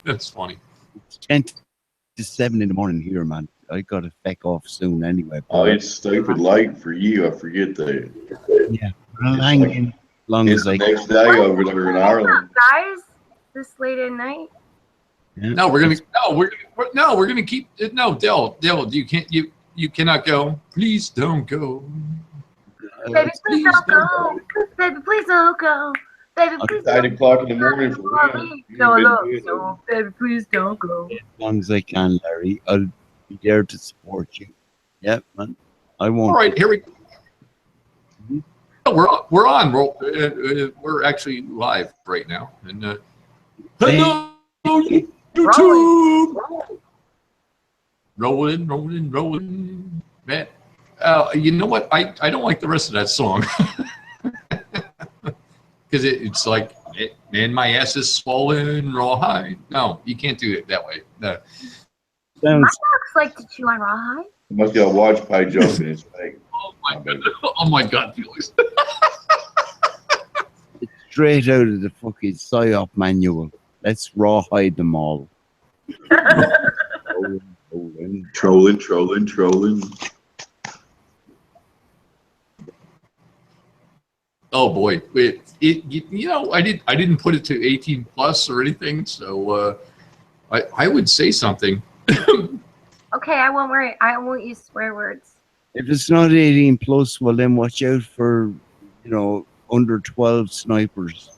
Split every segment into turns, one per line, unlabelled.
That's funny.
It's 10 to 7 in the morning here, man. I got to feck off soon anyway.
Oh, it's stupid late for you. I forget that.
Yeah, I'll
It's
hang
like
in as long
it's
as
the
I
next day over there in Ireland.
Guys, this late at night.
Yeah.
No, we're gonna keep it. No, Dell, you can't. You cannot go. Please don't go.
Baby, please don't go. Baby, please don't go. Baby, please
It's 8
don't
o'clock in the morning for
go.
him.
So low, so baby, please don't go.
As long as I can, Larry. I'll be there to support you. Yeah, man. I won't.
All right, here we go.
Mhm.
We're on. We're actually live right now. And hello, YouTube. Rolling. Man, you know what? I don't like the rest of that song because it's like, man, my ass is swollen rawhide. No, you can't do it that way. No.
My
Sounds
dogs like to chew on rawhide.
Must got a watch page open. It's fake.
Oh my God, Felix.
straight out of the fucking PSYOP manual. Let's rawhide them all.
Trolling.
Oh boy, you know, I didn't put it to 18 plus or anything, so I would say something.
Okay, I won't worry. I won't use swear words.
If it's not 18 plus, well then watch out for, under 12 snipers.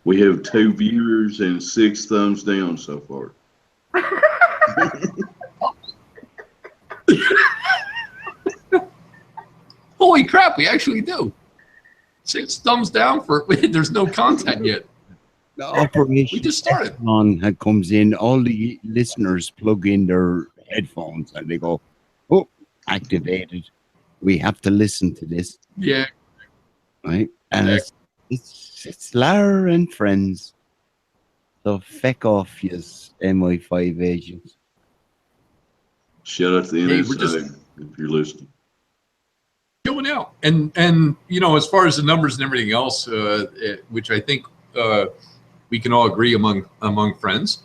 We have 2 viewers and 6 thumbs down so far.
Holy crap, we actually do. 6 thumbs down for there's no content yet.
The operation
We just started.
on comes in, all the listeners plug in their headphones and they go, oh, activated. We have to listen to this,
Yeah.
right? And it's Lara and friends. So feck off, yous MI5 agents.
Shout out to the
Hey,
NSA
we're just-
if you're listening.
Going out, and you know, as far as the numbers and everything else, which I think we can all agree among friends,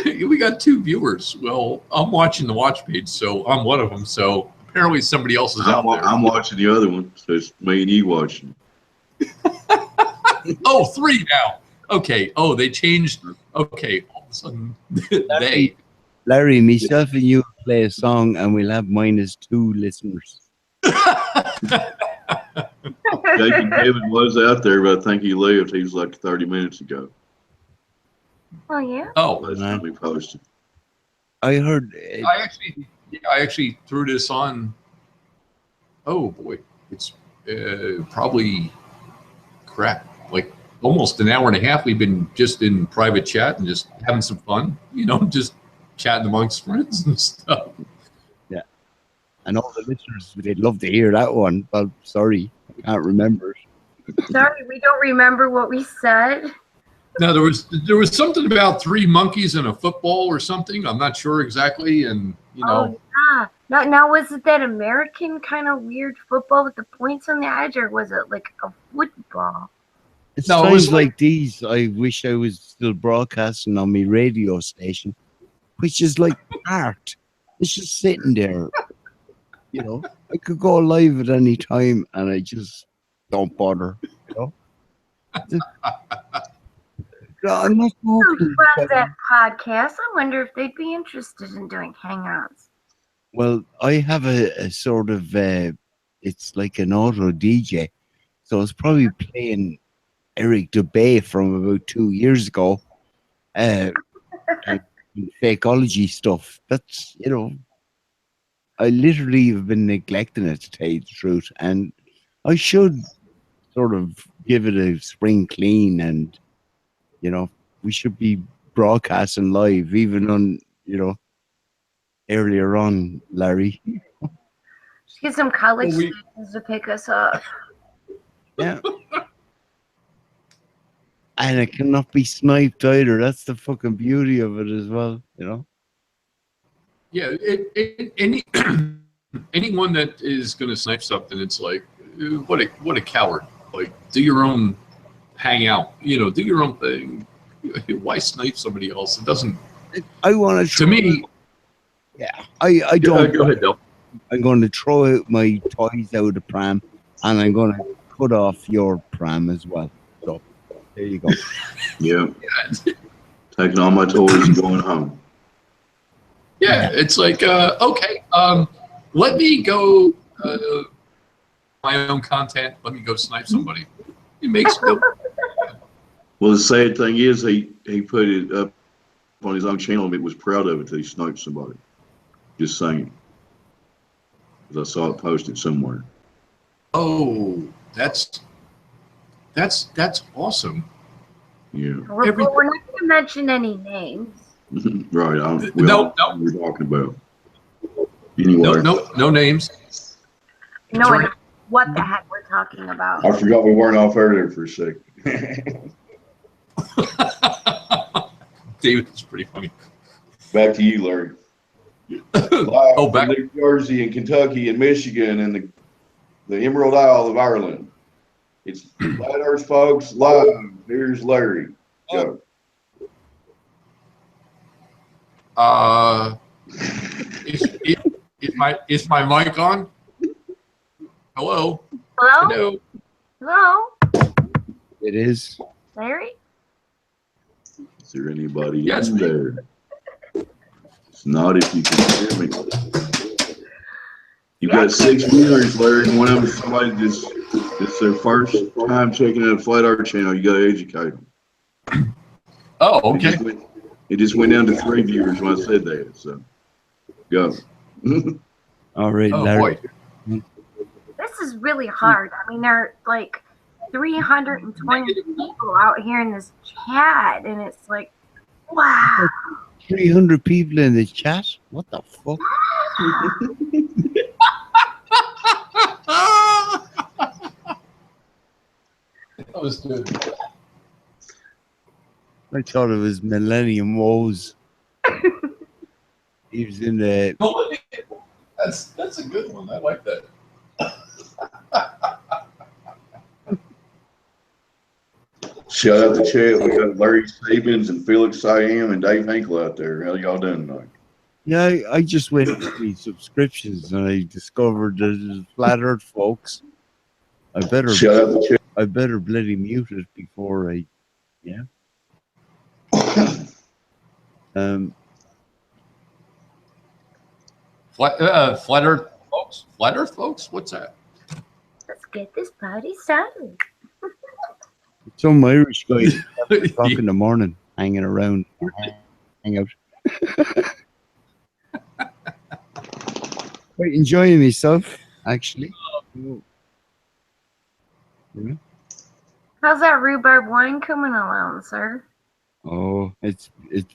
we got 2 viewers. Well, I'm watching the watch page, so I'm one of them. So apparently somebody else is out there.
I'm watching the other one, so it's me and you watching.
Oh, 3 now. Okay. Oh, they changed. Okay. All of a sudden, they.
Larry, myself and you play a song and we'll have -2 listeners.
Jacob Kevin was out there, but I think he left. He was like 30 minutes ago.
Oh yeah.
Oh,
Last time we posted.
I heard
I actually threw this on. Oh boy, it's probably crap. Like almost an hour and a half. We've been just in private chat and just having some fun. You know, just chatting amongst friends and stuff.
Yeah, and all the listeners, they'd love to hear that one. But sorry, I can't remember it.
Sorry, we don't remember what we said.
No, there was something about 3 monkeys and a football or something. I'm not sure exactly, and you know.
Oh yeah. Now was it that American kind of weird football with the points on the edge, or was it like a football?
It's
No, it
times
was
like these, I wish I was still broadcasting on my radio station, which is like art. It's just sitting there. You know, I could go live at any time, and I just don't bother. You know. I'm not
Who
talking
runs
about-
that podcast? I wonder if they'd be interested in doing hangouts.
Well, I have a sort of it's like an auto DJ, so it's probably playing Eric Dubay from about 2 years ago, and fakeology stuff. That's I literally have been neglecting it, to tell you the truth, and I should sort of give it a spring clean, and we should be broadcasting live, even on earlier on, Larry.
Just get some college
Well, we-
students to pick us up.
Yeah. And it cannot be sniped either. That's the fucking beauty of it as well,
Yeah, any anyone that is going to snipe something, it's like what a coward. Like, do your own hang out. Do your own thing. Why snipe somebody else? It doesn't.
I want
To me,
Yeah, I don't.
Go ahead, Del.
I'm going to throw out my toys out of the pram, and I'm going to cut off your pram as well. So there you go.
Yeah. Taking all my toys and going home.
Yeah, it's like okay. Let me go. My own content. Let me go snipe somebody. It makes no.
Well, the sad thing is he put it up on his own channel and it was proud of it that he sniped somebody. Just saying. Because I saw it posted somewhere.
Oh, that's awesome.
Yeah.
We're not going to mention any names.
Right.
No.
What we're talking about. Anyway.
No names.
No one knows what the heck we're talking about.
I forgot we weren't off air there for a second.
David, it's pretty funny.
Back to you, Larry. Live from New Jersey and Kentucky and Michigan and the Emerald Isle of Ireland. It's Flat Earth folks live. Here's Larry. Go.
Is my mic on? Hello?
Hello? Hello?
It is.
Larry?
Is there anybody
Yes,
in there? It's not if you can hear me. You've got 6 viewers, Larry. One of them is somebody it's their first time checking out a Flat Earth channel. You got to educate them.
Oh, okay.
It just went down to 3 viewers when I said that. So, go.
All right,
Oh,
Larry.
boy.
This is really hard. I mean, there are like 320 people out here in this chat, and it's like, wow.
300 people in the chat? What the fuck?
That was good.
I thought it was Millennium Woes. He was in the.
That's a good one. I like that.
Shout out to chat. We got Larry Stevens and Felix Siam and Dave Hinkle out there. How y'all doing tonight?
Yeah, I just went to the subscriptions and I discovered there's Flat Earth folks. I better bloody mute it before I. Yeah.
Flat Earth folks. Flat Earth folks. What's that?
Let's get this party started.
Some Irish guy at 7 o'clock in the morning hanging around. Hang out. Quite enjoying myself, actually. Yeah.
How's that rhubarb wine coming along, sir?
Oh, it's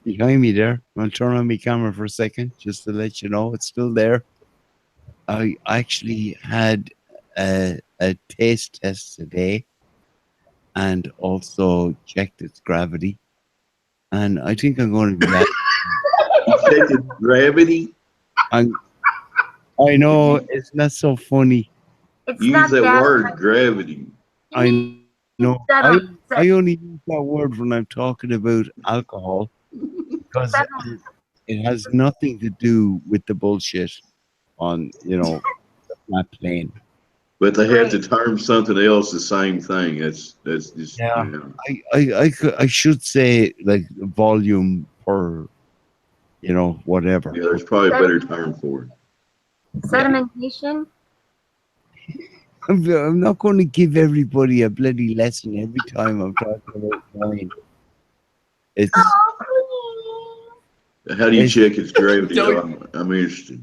behind me there. I'll turn on my camera for a second just to let you know it's still there. I actually had a taste test today and also checked its gravity. And I think I'm going to be
Check its gravity?
I know, it's not so funny.
It's
Use
not
that word,
funny.
gravity.
I know.
Shut
I
up.
only use that word when I'm talking about alcohol because it has nothing to do with the bullshit on, that plane.
But they have to term something else the same thing. That's just
Yeah. I should say like volume per, whatever.
Yeah, there's probably a better term for it.
Sedimentation?
I'm not going to give everybody a bloody lesson every time I'm talking about wine. It's
Oh, please.
How do you check its gravity? I'm interested.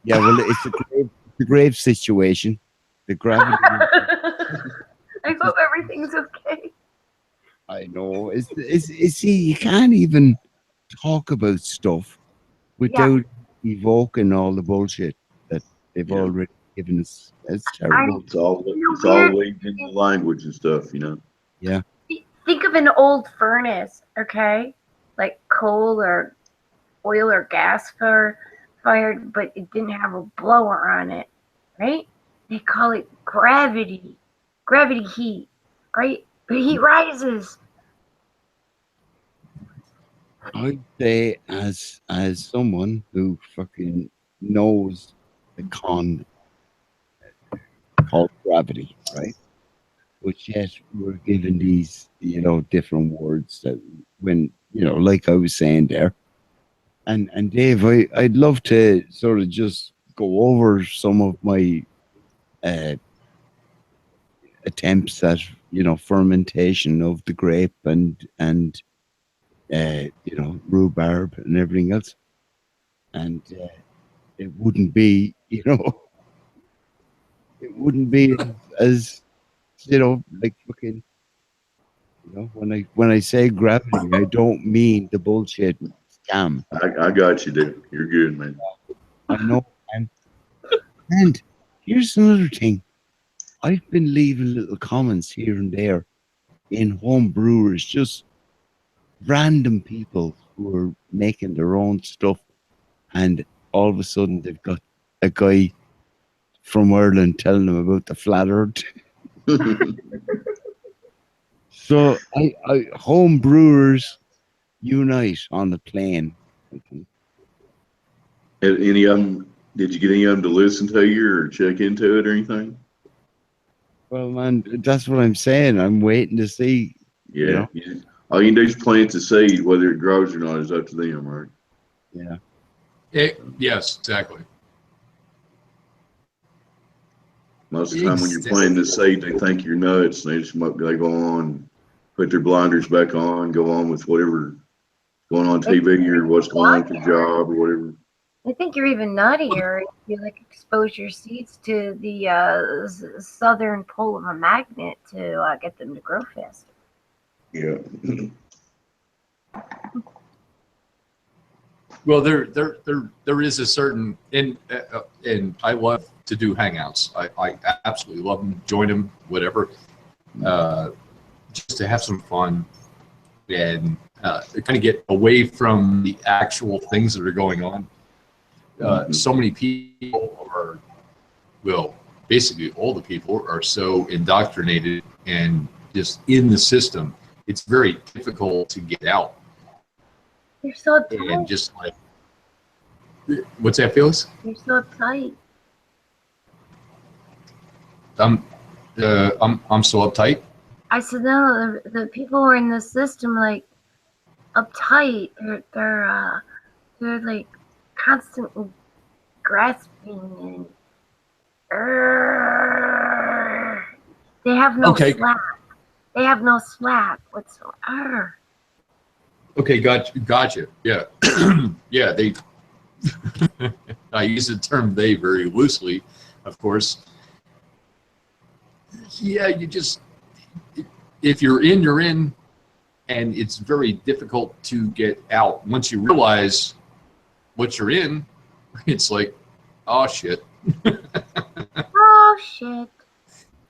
yeah, well, it's a grave situation. The gravity.
I hope everything's okay.
I know. It's see, you can't even talk about stuff without evoking all the bullshit that they've already given us. It's terrible.
It's all weaved into language and stuff,
Yeah.
Think of an old furnace, okay? Like coal or oil or gas fired, but it didn't have a blower on it, right? They call it gravity heat. right? But he rises.
I'd say as someone who fucking knows the con called gravity, right? But yet we're given these, different words that when, like I was saying there. And Dave, I'd love to sort of just go over some of my attempts at, fermentation of the grape and rhubarb and everything else. And it wouldn't be, it wouldn't be as like fucking, when I say gravity, I don't mean the bullshit scam.
I got you, dude. You're good, man.
I know. And here's another thing. I've been leaving little comments here and there in home brewers, just random people who are making their own stuff, and all of a sudden they've got a guy from Ireland telling them about the flat earth. So I home brewers unite on the plane.
Any of them? Did you get any of them to listen to you or check into it or anything?
Well, man, that's what I'm saying. I'm waiting to see.
Yeah. All you can do is plant the seed. Whether it grows or not is up to them, right?
Yeah.
Yes, exactly.
Most of the time when you're planting the seed, they think you're nuts. They go on, put their blinders back on, go on with whatever going on TV or what's going on with your job or whatever.
I think you're even nuttier if you expose your seeds to the southern pole of a magnet to get them to grow faster.
Yeah.
Well, there is a certain, and I love to do hangouts. I absolutely love them, join them, whatever, just to have some fun and kind of get away from the actual things that are going on. So many people are, well, basically all the people are so indoctrinated and just in the system. It's very difficult to get out.
You're so tight.
And just like, what's that, Felix?
You're so tight.
I'm so uptight.
I said no. The people who are in the system uptight. They're like constantly grasping and they have no slack. They have no slack whatsoever.
Okay, gotcha. Yeah, yeah. They. I use the term "they" very loosely, of course. Yeah, you just, if you're in, you're in, and it's very difficult to get out. Once you realize what you're in, it's like, oh shit.
Oh shit.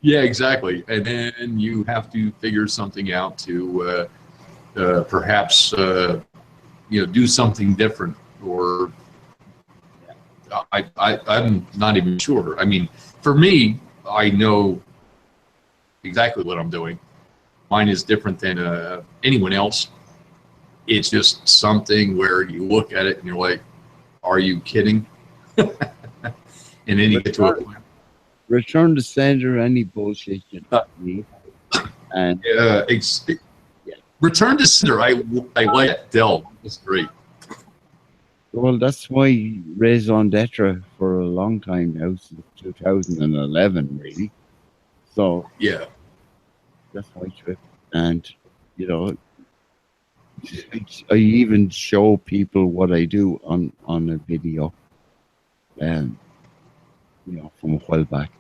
Yeah, exactly. And then you have to figure something out to perhaps do something different, or I'm not even sure. I mean, for me, I know exactly what I'm doing. Mine is different than anyone else. It's just something where you look at it and you're like, are you kidding? And then you get to a point.
Return to sender any bullshit you need. And
Return to sender. I like Dell. It's great.
Well, that's my raison d'etre for a long time now, since 2011, really. So
yeah,
that's my trip. And, I even show people what I do on a video, from a while back.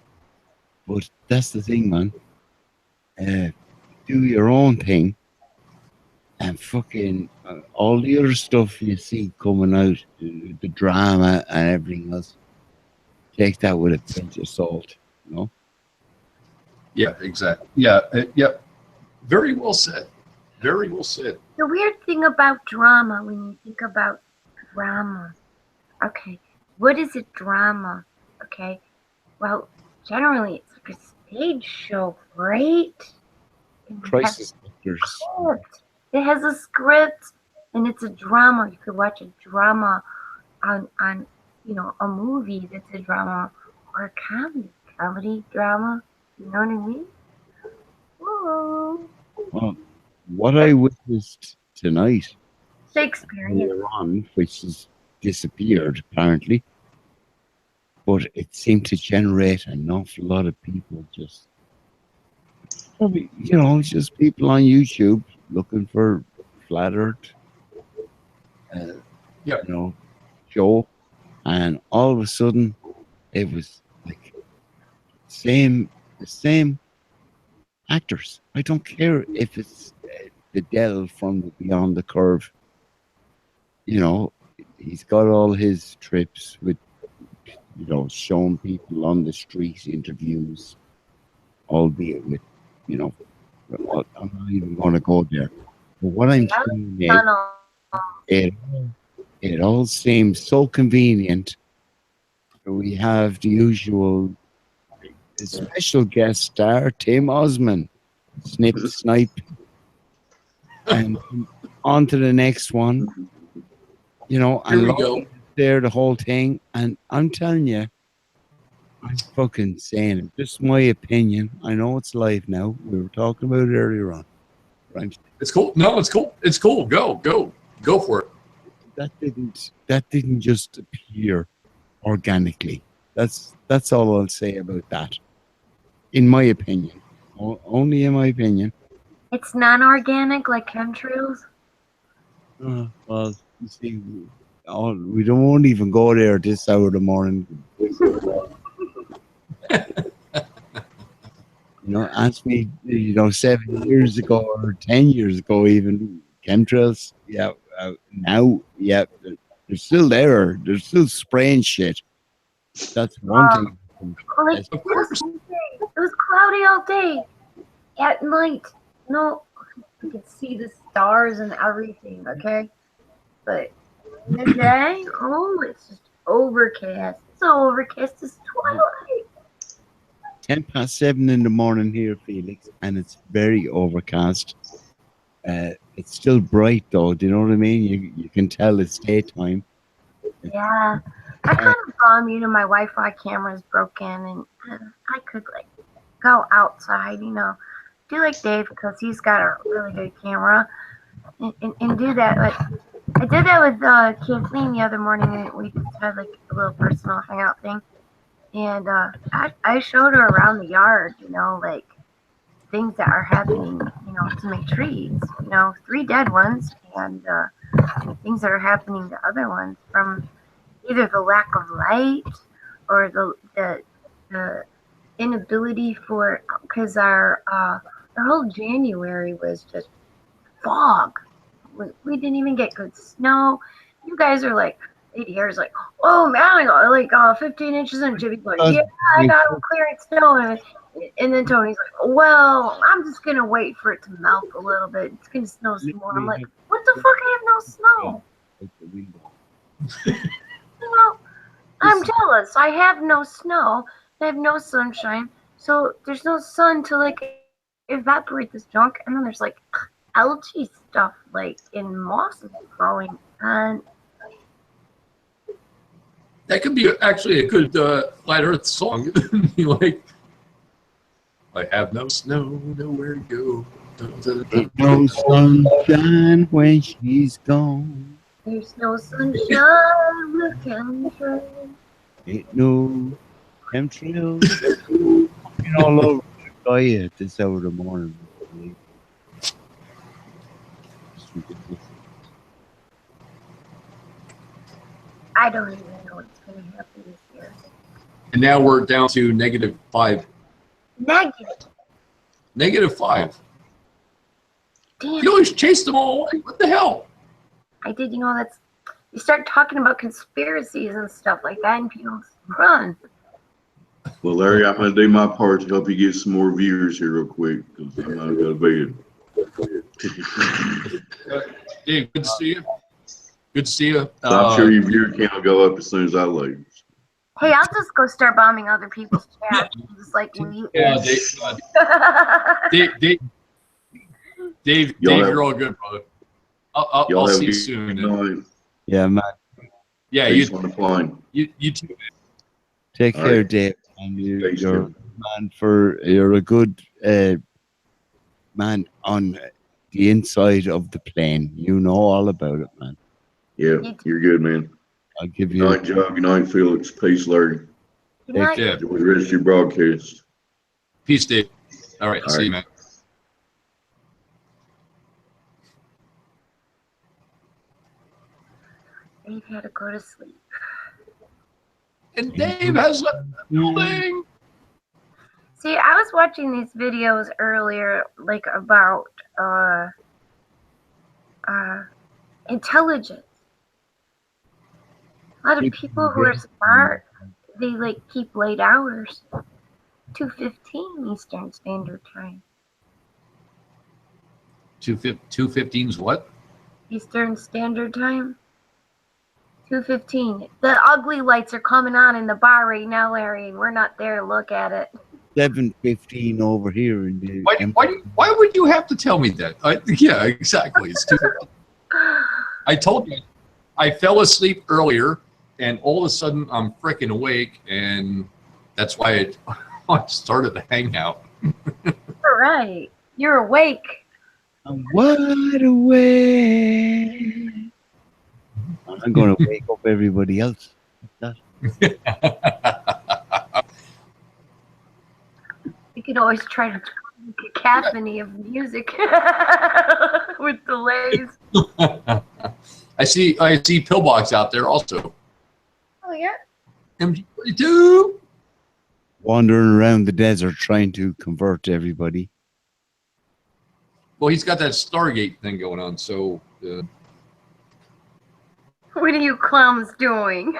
But that's the thing, man. Do your own thing, and fucking all the other stuff you see coming out, the drama and everything else, take that with a pinch of salt,
Yeah, exactly. Yeah, yep. Very well said. Very well said.
The weird thing about drama, when you think about drama, okay, what is a drama? Okay, well, generally it's like a stage show, right? And it has
Crisis Actors.
script. It has a script, and it's a drama. You could watch a drama on a movie that's a drama or a comedy drama. You know what I mean? Whoa.
Well, what I witnessed tonight
Shakespearean.
earlier on, which has disappeared apparently, but it seemed to generate an awful lot of people just probably, just people on YouTube looking for flat Earth, show, and all of a sudden it was like the same actors. I don't care if it's the Del from the Beyond the Curve. He's got all his trips with, showing people on the street interviews, albeit with, I'm not even going to go there. But what I'm saying is, it all seems so convenient. We have the usual special guest star, Tim Osman, snip, snipe, and on to the next one.
Here we go.
There, the whole thing, and I'm telling you, I'm fucking saying it. Just my opinion. I know it's live now. We were talking about it earlier on. Right?
It's cool. No, it's cool. It's cool. Go for it.
That didn't just appear organically. That's all I'll say about that. In my opinion, only in my opinion.
It's non-organic like chemtrails.
Well, you see, we won't even go there this hour of the morning. Ask me, 7 years ago or 10 years ago, even chemtrails. Yeah, now, yeah, they're still there. They're still spraying shit. That's one thing.
Like, it was cloudy all day. At night, no, you could see the stars and everything. Okay, but in the day, it's just overcast. It's so overcast. It's twilight.
7:10 in the morning here, Felix, and it's very overcast. It's still bright though. Do you know what I mean? You can tell it's daytime.
Yeah, I kind of bummed. My Wi-Fi camera's broken, and I could go outside. Do like Dave because he's got a really good camera, and do that. Like I did that with Kathleen the other morning, and we just had a little personal hangout thing. And I showed her around the yard, things that are happening, to my trees. 3 dead ones and things that are happening to other ones from either the lack of light or the inability for, because our whole January was just fog. We didn't even get good snow. You guys are like, ADR's like, oh man, I got 15 inches in. Jimmy's like, yeah, I got clearing snow. And then Tony's like, well, I'm just going to wait for it to melt a little bit. It's going to snow some more. I'm like, what the fuck? I have no snow. I'm jealous. I have no snow. I have no sunshine. So there's no sun to evaporate this junk. And then there's algae stuff in mosses growing. And
that could be actually a good Flat Earth song. I have no snow, nowhere to go.
Ain't no sunshine when she's gone.
There's no sunshine with chemtrails.
Ain't no chemtrails. All over the sky at this hour of the morning.
I don't even know what's going to happen this year.
And now we're down to -5. -5.
Damn.
You always chase them all away. What the hell?
I did. That's. You start talking about conspiracies and stuff like that, and people run.
Well, Larry, I'm going to do my part to help you get some more viewers here real quick because I'm not going to be
Dave, good to see you. Good to see you.
I'm sure your viewer count will go up as soon as I leave.
Hey, I'll just go start bombing other people's chats. Just leave.
Yeah, Dave,
Y'all have-
you're all good, brother. I'll
Y'all have
see
a
you
good
soon.
night.
Yeah, man.
Yeah,
Peace on the plane.
you too.
Take
All
care,
right.
Dave. And
Thanks,
you're
Jim.
you're a good man on the inside of the plane. You know all about it, man.
Yeah, you're good, man.
I'll give
Good
you.
night, Joe. Good night, Felix. Peace, Larry.
Good night.
Yeah.
Enjoy the rest of your broadcast.
Peace, Dave. All right.
All
See
right.
you, man.
Dave had to go to sleep.
And Dave has left the building.
See, I was watching these videos earlier, like about intelligence. A lot of people who are smart, they like keep late hours. 2:15 Eastern Standard Time.
215's what?
Eastern Standard Time. 2:15. The ugly lights are coming on in the bar right now, Larry, and we're not there to look at it.
7:15 over here in the.
Why would you have to tell me that? Yeah, exactly. It's too. I told you, I fell asleep earlier, and all of a sudden I'm freaking awake, and that's why I started the hangout.
All right. You're awake.
I'm wide awake. I'm going to wake up everybody else.
You can always try to a cacophony of music with delays.
I see Pillbox out there also.
Oh yeah.
MG42.
Wandering around the desert trying to convert everybody.
Well, he's got that Stargate thing going on, so.
What are you clowns doing?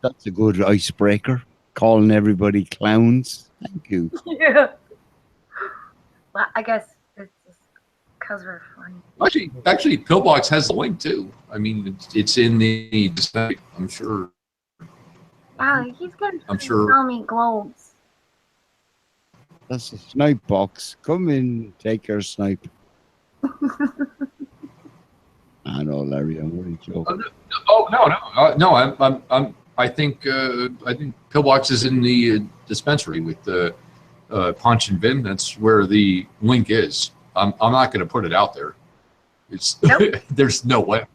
That's a good icebreaker. Calling everybody clowns. Thank you.
Yeah. Well, I guess it's just because we're funny.
Actually, Pillbox has the link too. I mean, it's in the site. I'm sure.
Wow, he's gonna
I'm sure.
tell me globes.
That's a snipe box. Come in, take your snipe. I know, Larry. I'm only joking.
Oh no! I think Pillbox is in the dispensary with the Punch and Vin. That's where the link is. I'm not going to put it out there. It's
Nope.
There's no way.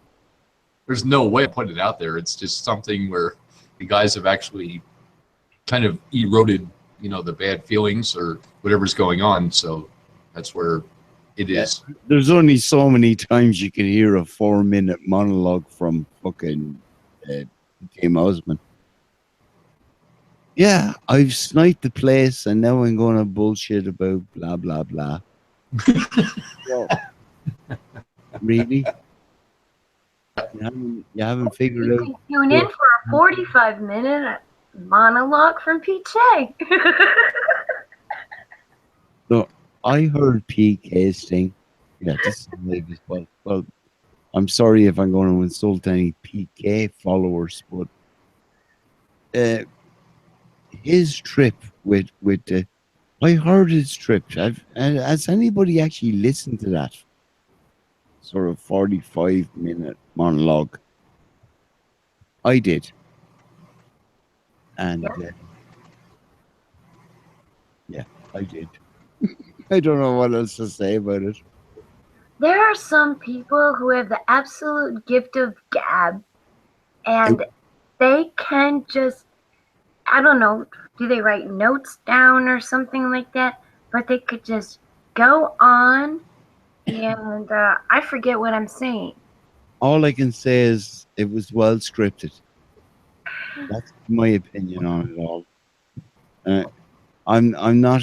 There's no way I put it out there. It's just something where the guys have actually kind of eroded, the bad feelings or whatever's going on. So that's where it is.
There's only so many times you can hear a 4-minute monologue from fucking Tim Osman. Yeah, I've sniped the place and now I'm going to bullshit about blah, blah, blah. Well, really? You haven't figured
You
out.
can tune in for a 45-minute monologue from PJ.
So I heard PK sing. Yeah, this is maybe well, I'm sorry if I'm going to insult any PK followers, but his trip with the, I heard his trip. Has anybody actually listened to that sort of 45-minute monologue? I did, and yeah, I did. I don't know what else to say about it.
There are some people who have the absolute gift of gab, and they can just, I don't know, do they write notes down or something like that? But they could just go on, and I forget what I'm saying.
All I can say is it was well scripted. That's my opinion on it all. I'm not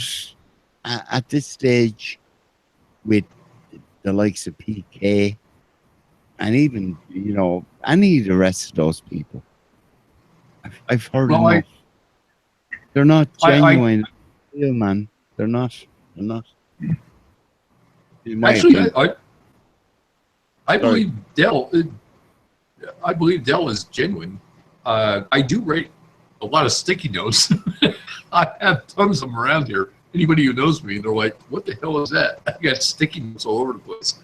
at this stage with the likes of PK and even any of the rest of those people. I've heard enough. They're not genuine, real man. They're not.
Actually, I believe Dell. I believe Dell is genuine. I do rate a lot of sticky notes. I have tons of them around here. anybody who knows me, they're like, "What the hell is that?" I got sticky notes all over the place.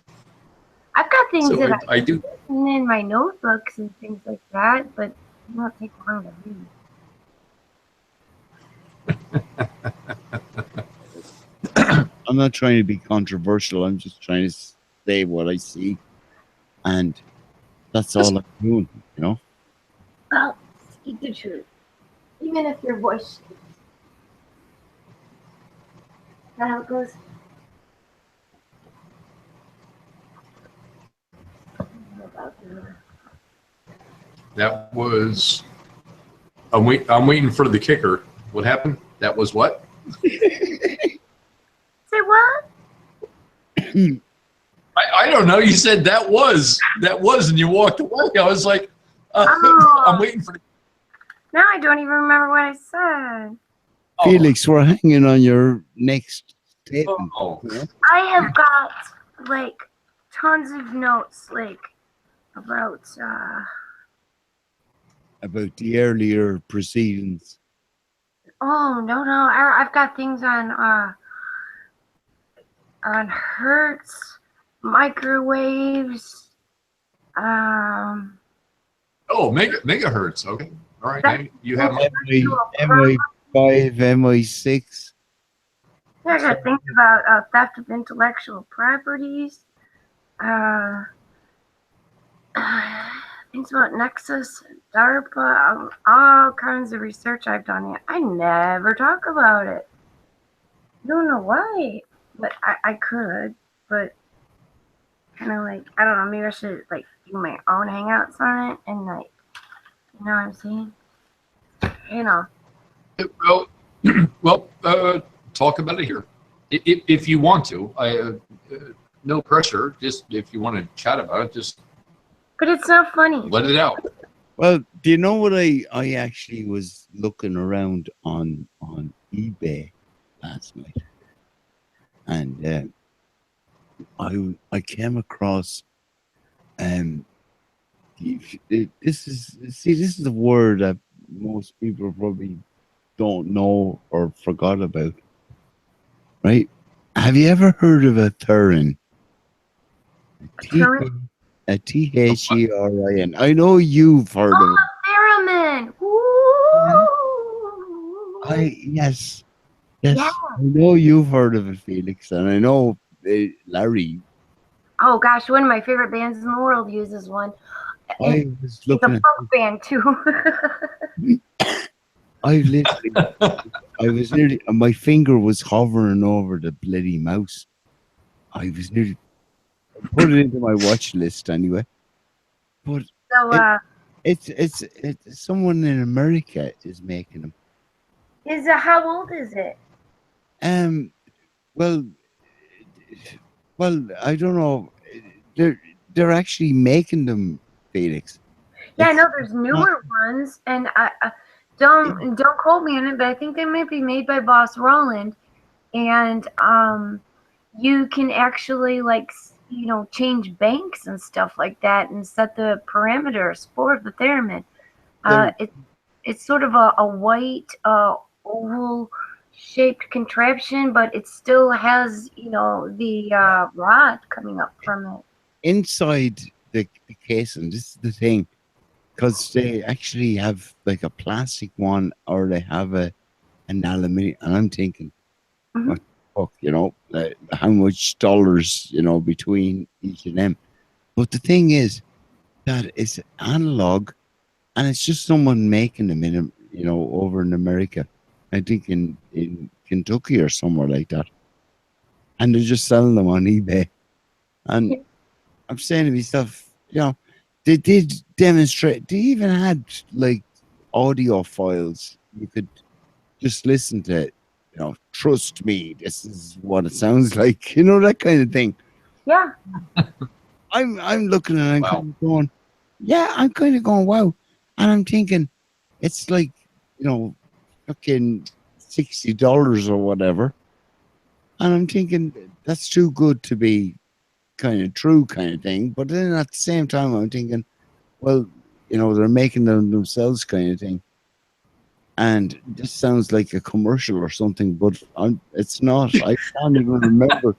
I've got things
So
that
I do.
in my notebooks and things like that, but it won't take long to read.
I'm not trying to be controversial. I'm just trying to say what I see, and that's all I'm doing. You know.
Well, speak the truth, even if your voice. Is that how it goes?
That was. I'm waiting for the kicker. What happened? That was what?
Say what?
I don't know. You said that was, and you walked away. I was like,
Oh.
I'm waiting for.
Now I don't even remember what I said.
Felix, we're hanging on your next statement.
Oh.
You know?
I have got like tons of notes, like about
About the earlier proceedings.
oh no, I've got things on hertz, microwaves,
Oh, megahertz. Okay. All right.
That-
Now you have my.
MI5, MI6.
I got things about theft of intellectual properties, things about Nexus, DARPA, all kinds of research I've done yet. I never talk about it. I don't know why, but I could, but kind of like, I don't know, maybe I should like do my own hangouts on it and like, you know what I'm saying? You know.
Well, talk about it here, if you want to. No pressure. Just if you want to chat about it, just
But it's not funny.
let it out.
Well, do you know what I actually was looking around on eBay last night, and I came across this is a word that most people probably don't know or forgot about, right? Have you ever heard of a Thurin?
Thurin?
A Therin. I know you've heard of it.
Theremin! Woo!
Yes.
Yeah.
I know you've heard of it, Felix, and I know Larry.
Oh gosh, one of my favorite bands in the world uses one.
I was
It's
looking
a
at.
punk band too.
I was nearly. My finger was hovering over the bloody mouse. I was nearly. Put it into my watch list anyway. But
So
it's someone in America is making them.
how old is it?
Well, I don't know. They're actually making them, Felix.
Yeah, I know there's newer ones, and I don't quote me on it, but I think they might be made by Boss Roland, and you can actually like change banks and stuff like that, and set the parameters for the theremin. It's sort of a white oval shaped contraption, but it still has the rod coming up from it.
Inside the casing, this is the thing, because they actually have like a plastic one or they have an aluminium, and I'm thinking, what the fuck, how much dollars, between each of them. But the thing is that it's analog, and it's just someone making them in, over in America. I think in Kentucky or somewhere like that, and they're just selling them on eBay. And I'm saying to myself, they did demonstrate. They even had like audio files. You could just listen to it. Trust me, this is what it sounds like. That kind of thing.
Yeah.
I'm looking and I'm
Wow.
kind of going, yeah, I'm kind of going, wow. And I'm thinking, it's like, fucking $60 or whatever. And I'm thinking, that's too good to be kind of true kind of thing. But then at the same time, I'm thinking, well, they're making them themselves kind of thing. And this sounds like a commercial or something, but it's not. I can't even remember.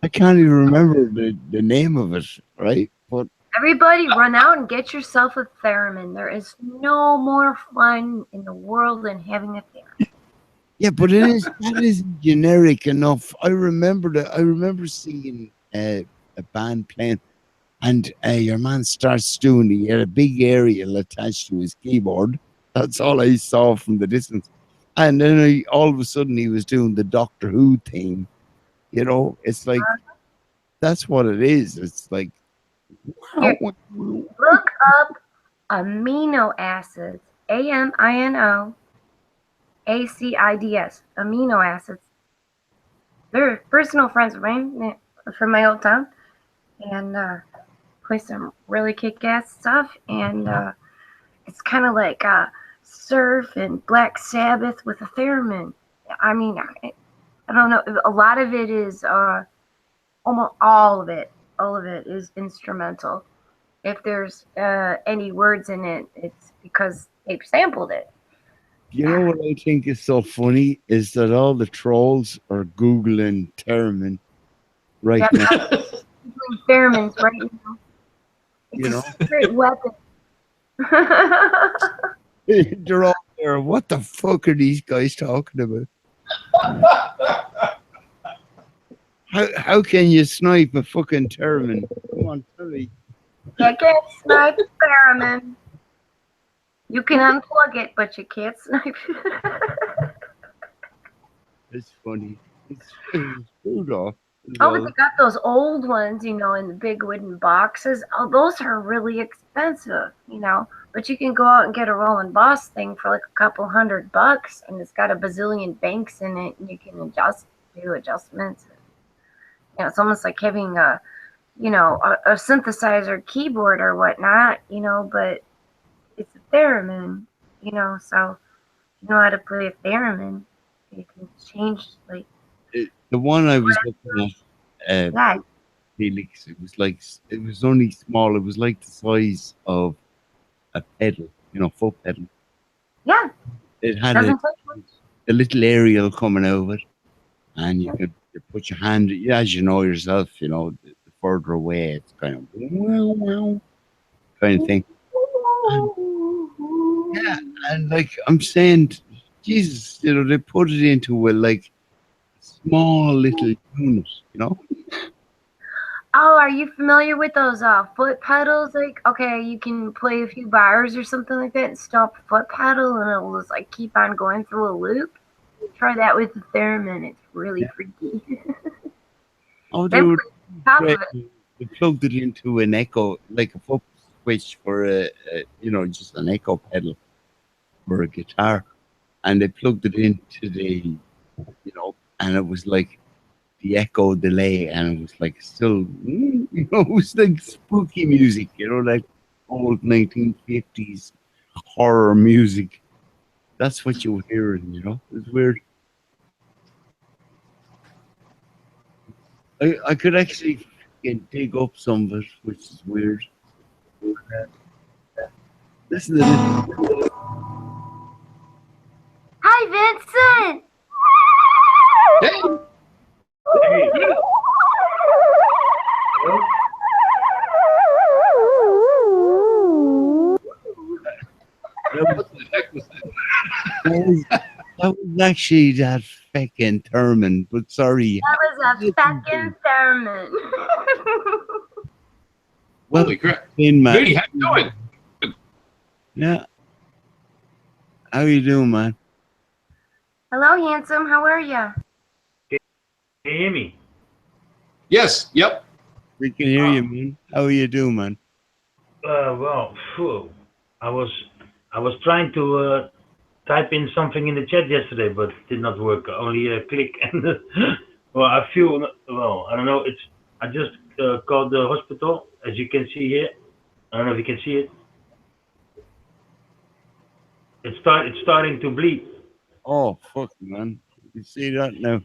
I can't even remember the name of it, right? But
Everybody run out and get yourself a theremin. There is no more fun in the world than having a theremin.
yeah, but that is generic enough. I remember that. I remember seeing a band playing, and your man starts doing. He had a big aerial attached to his keyboard. That's all I saw from the distance. And then all of a sudden he was doing the Doctor Who theme. You know, it's like that's what it is. It's like
Here, look up amino acids. AMINO ACIDS. Amino acids. They're personal friends of mine from my old town, and play some really kick-ass stuff. And it's kind of like Surf and Black Sabbath with a theremin. I mean, I don't know. A lot of it is almost all of it is instrumental. If there's any words in it, it's because they've sampled it.
You know what I think is so funny is that all the trolls are Googling theremin right now.
Theremins right now. It's
You know?
a secret weapon.
They're all there. What the fuck are these guys talking about? How can you snipe a fucking theremin? Come on, tell me.
You can't snipe a theremin. You can unplug it, but you can't snipe it.
It's funny. It's food off.
Oh, but they got those old ones, in the big wooden boxes. Oh, those are really expensive, But you can go out and get a Roland Boss thing for like a couple $100, and it's got a bazillion banks in it, and you can do adjustments. It's almost like having a synthesizer keyboard or whatnot, but it's a theremin, so you know how to play a theremin. You can change, like,
the one I was looking at,
that.
Felix, it was only small. It was like the size of a pedal, foot pedal.
Yeah.
It had
Doesn't take much.
a little aerial coming out of it, and you could put your hand, as you know yourself, the further away, it's kind of wow kind of thing. Yeah, and like I'm saying, Jesus, they put it into a like small little unit,
Oh, are you familiar with those foot pedals? Like, okay, you can play a few bars or something like that and stop the foot pedal, and it'll just like keep on going through a loop. Try that with the theremin. It's really freaky.
Oh,
They
plugged it into an echo, like a foot switch for just an echo pedal for a guitar, and they plugged it into the, and it was like the echo delay, and it was like still, it was like spooky music, like old 1950s horror music. That's what you were hearing, It was weird. I could actually dig up some of it, which is weird. Listen to this.
Hi, Vincent.
Hey. What the heck was that?
That was actually that fucking theremin, but sorry.
That was a fucking theremin.
Holy crap.
Man.
Hey, how you doing?
Yeah. How you doing, man?
Hello, handsome. How are you?
Can you hear me?
Yes. Yep.
We can hear you, man. How are you doing, man?
Well, I was trying to type in something in the chat yesterday, but it did not work. Only click and well, I feel well. I don't know. I just called the hospital, as you can see here. I don't know if you can see it. It's starting to bleed.
Oh, fuck, man. You see that now?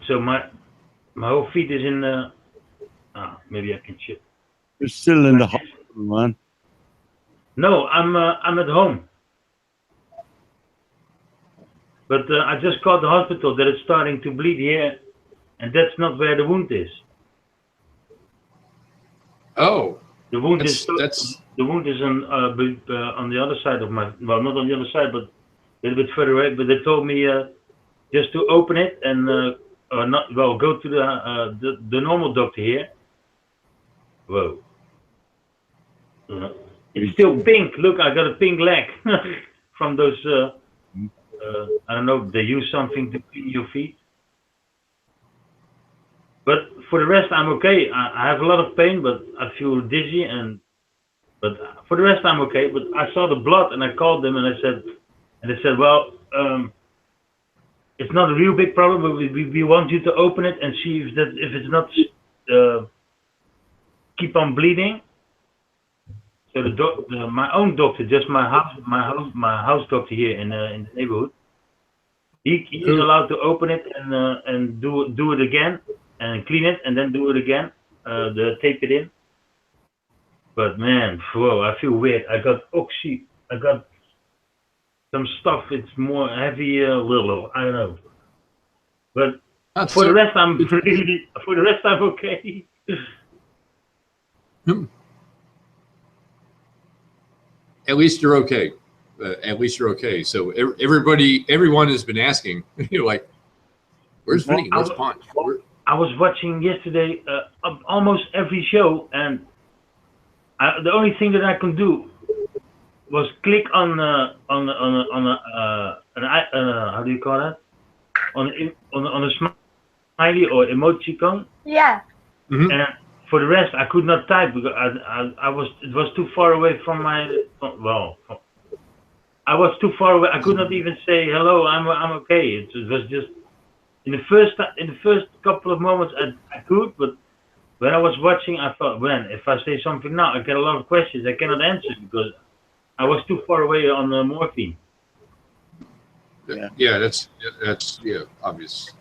So my whole feet is in. Maybe I can shit.
You're still in the hospital, man.
No, I'm at home. But I just called the hospital that it's starting to bleed here, and that's not where the wound is.
Oh,
The wound
that's
is on the other side of my, well, not on the other side, but a little bit further away. But they told me just to open it and not, well, go to the normal doctor here. Whoa. It's still pink. Look, I got a pink leg from those. I don't know. They use something to clean your feet. But for the rest, I'm okay. I have a lot of pain, but I feel dizzy, but for the rest, I'm okay. But I saw the blood, and I called them, and they said, well, it's not a real big problem, but we want you to open it and see if it's not keep on bleeding. So my own doctor, just my house doctor here in the neighborhood, he is allowed to open it and do it again and clean it and then do it again, tape it in. But man, whoa, I feel weird. I got oxy. I got some stuff. It's more heavy, little. I don't know. But for the rest, I'm okay.
At least you're okay. At least you're okay. So everyone has been asking, like, where's Vinny? Where's Punch?
I was watching yesterday almost every show, and the only thing that I could do was click on how do you call that? On a smiley or emoticon.
Yeah.
Mm-hmm.
And for the rest, I could not type because it was too far away from my. Well, I was too far away. I could not even say hello. I'm okay. It was just in the first couple of moments I could, but when I was watching, I thought, if I say something now, I get a lot of questions I cannot answer because I was too far away on the morphine.
Yeah, that's obvious.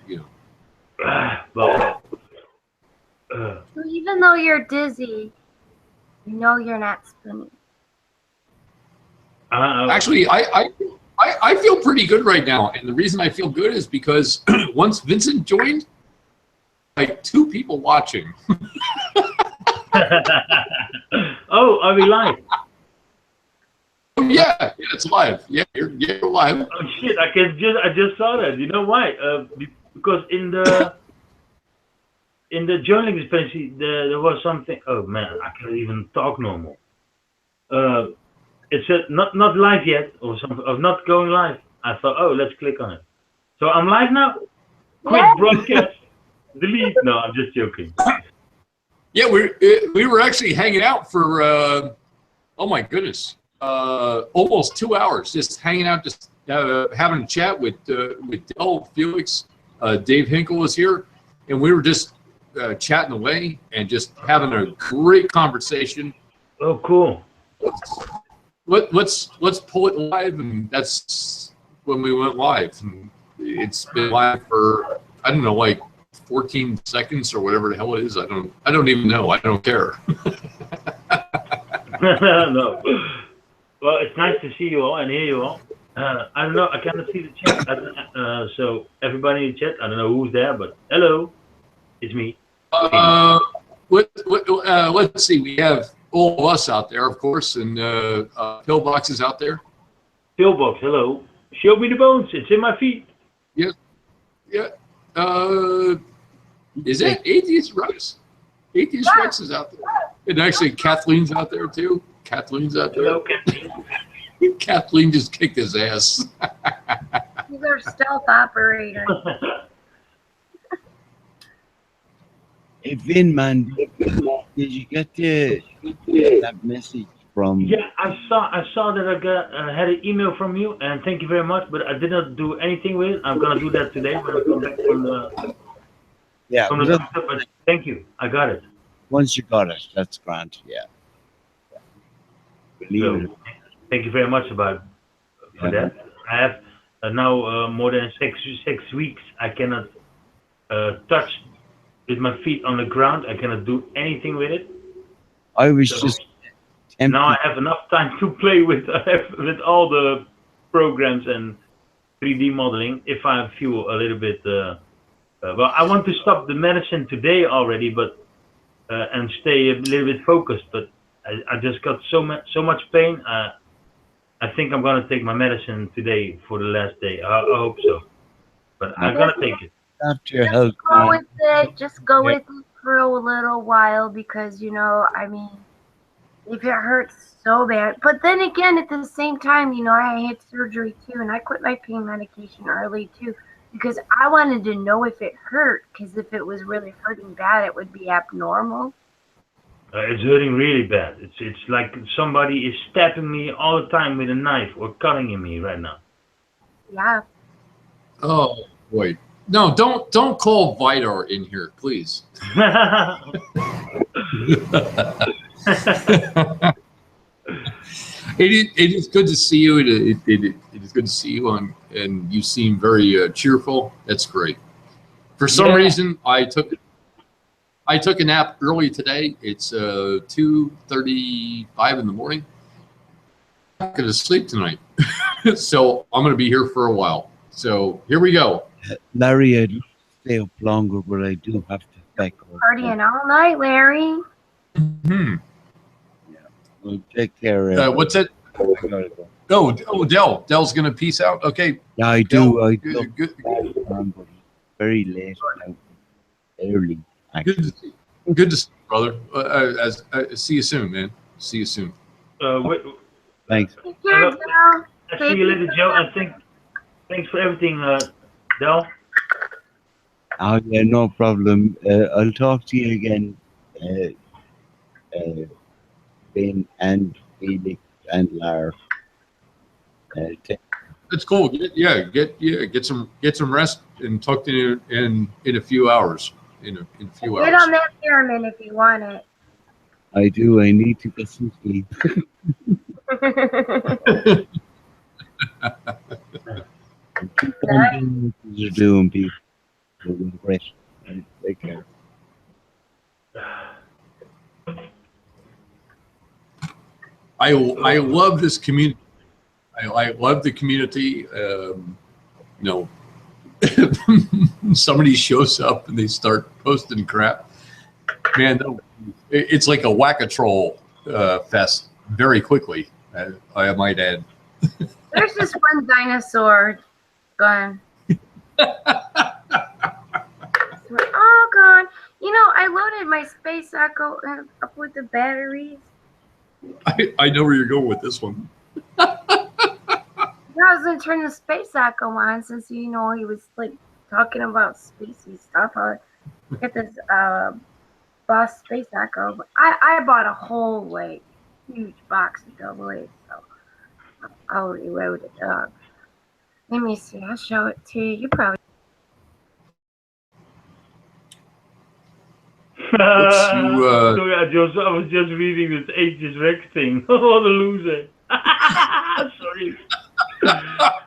Yeah,
Well.
So even though you're dizzy, you know you're not spinning.
Actually, I feel pretty good right now, and the reason I feel good is because once Vincent joined, like 2 people watching.
Oh, are we live?
Yeah, it's live. Yeah, you're live.
Oh shit! I just saw that. You know why? Because in the journaling dispensary, there was something. Oh man, I can't even talk normal. It said not live yet, or something, or not going live. I thought, oh, let's click on it. So I'm live now. Quick broadcast. Delete. No, I'm just joking.
Yeah, we were actually hanging out for oh my goodness, almost 2 hours, just hanging out, just having a chat with Del, Felix, Dave Hinkle was here, and we were just chatting away and just having a great conversation.
Oh, cool.
Let's pull it live, and that's when we went live. And it's been live for, I don't know, like 14 seconds or whatever the hell it is. I don't even know. I don't care.
No. Well, it's nice to see you all and hear you all. I don't know. I cannot see the chat. So everybody in the chat, I don't know who's there, but hello, it's me.
Let's see. We have all of us out there, of course, and Pillbox is out there.
Pillbox, hello. Show me the bones. It's in my feet.
Yeah. Is it Atheist Rex? Atheist Rex is out there. And actually, Kathleen's out there, too. Kathleen's out there.
Hello, Kathleen.
Kathleen just kicked his ass.
He's our stealth operator.
Hey, Vin, man, did you get that message from?
Yeah, I saw that I had an email from you, and thank you very much. But I did not do anything with it. I'm gonna do that today when I come back from the.
Yeah.
From the doctor, but thank you. I got it.
Once you got it, that's grand. Yeah. Believe it.
Thank you very much for that. I have now more than six weeks. I cannot touch with my feet on the ground. I cannot do anything with it.
I was just tempted.
Now I have enough time to play with all the programs and 3D modeling if I feel a little bit. Well, I want to stop the medicine today already, but and stay a little bit focused. But I just got so much pain. I think I'm gonna take my medicine today for the last day. I hope so. But I'm gonna take it.
Not your
Just
health,
go
man.
with it. Just go
Yeah.
with it for a little while because, you know, I mean, if it hurts so bad. But then again, at the same time, you know, I had surgery too, and I quit my pain medication early too because I wanted to know if it hurt. Because if it was really hurting bad, it would be abnormal.
It's hurting really bad. It's like somebody is stabbing me all the time with a knife or cutting in me right now.
Yeah.
Oh boy. No, don't call Vidar in here, please. It is good to see you. It is good to see you and you seem very cheerful. That's great. For some
Yeah.
reason, I took a nap early today. It's 2:35 in the morning. I'm not going to sleep tonight, so I'm going to be here for a while. So here we go.
Larry, I'd love to stay up longer, but I do have to back up.
Partying all night, Larry.
Hmm.
Well, take care.
What's it?
I gotta go.
Oh, Dell's going to peace out. Okay.
Yeah, I
Del,
do. I do.
good,
But it's very late now. Early, actually.
good to see you, brother. See you soon, man. See you soon.
Wait,
Thanks.
Take care,
Hello.
Del.
I see you later, Joe. And thanks for everything, Del.
Oh, yeah, no problem. I'll talk to you again, Ben and Felix and Lar.
That's cool. Get some rest and talk to you in a few hours. In a few
Get
hours.
on that pyramid if you want it.
I do. I need to get some sleep. Keep on doing what you're doing, people. You're doing great. Take care.
I love this community. I love the community. Somebody shows up and they start posting crap. Man, it's like a whack-a-troll fest very quickly. I might add.
There's just one dinosaur gone. We're all gone. You know, I loaded my Space Echo up with the batteries.
I know where you're going with this one.
I was gonna turn the Space Echo on since you know he was like talking about spacey stuff. I get this Boss Space Echo. But I bought a whole like huge box of AA, so I'll reload it up. Let me see. I'll show it to you. You probably.
Sorry, I was just reading this Aegis Rex thing. What a loser. Sorry.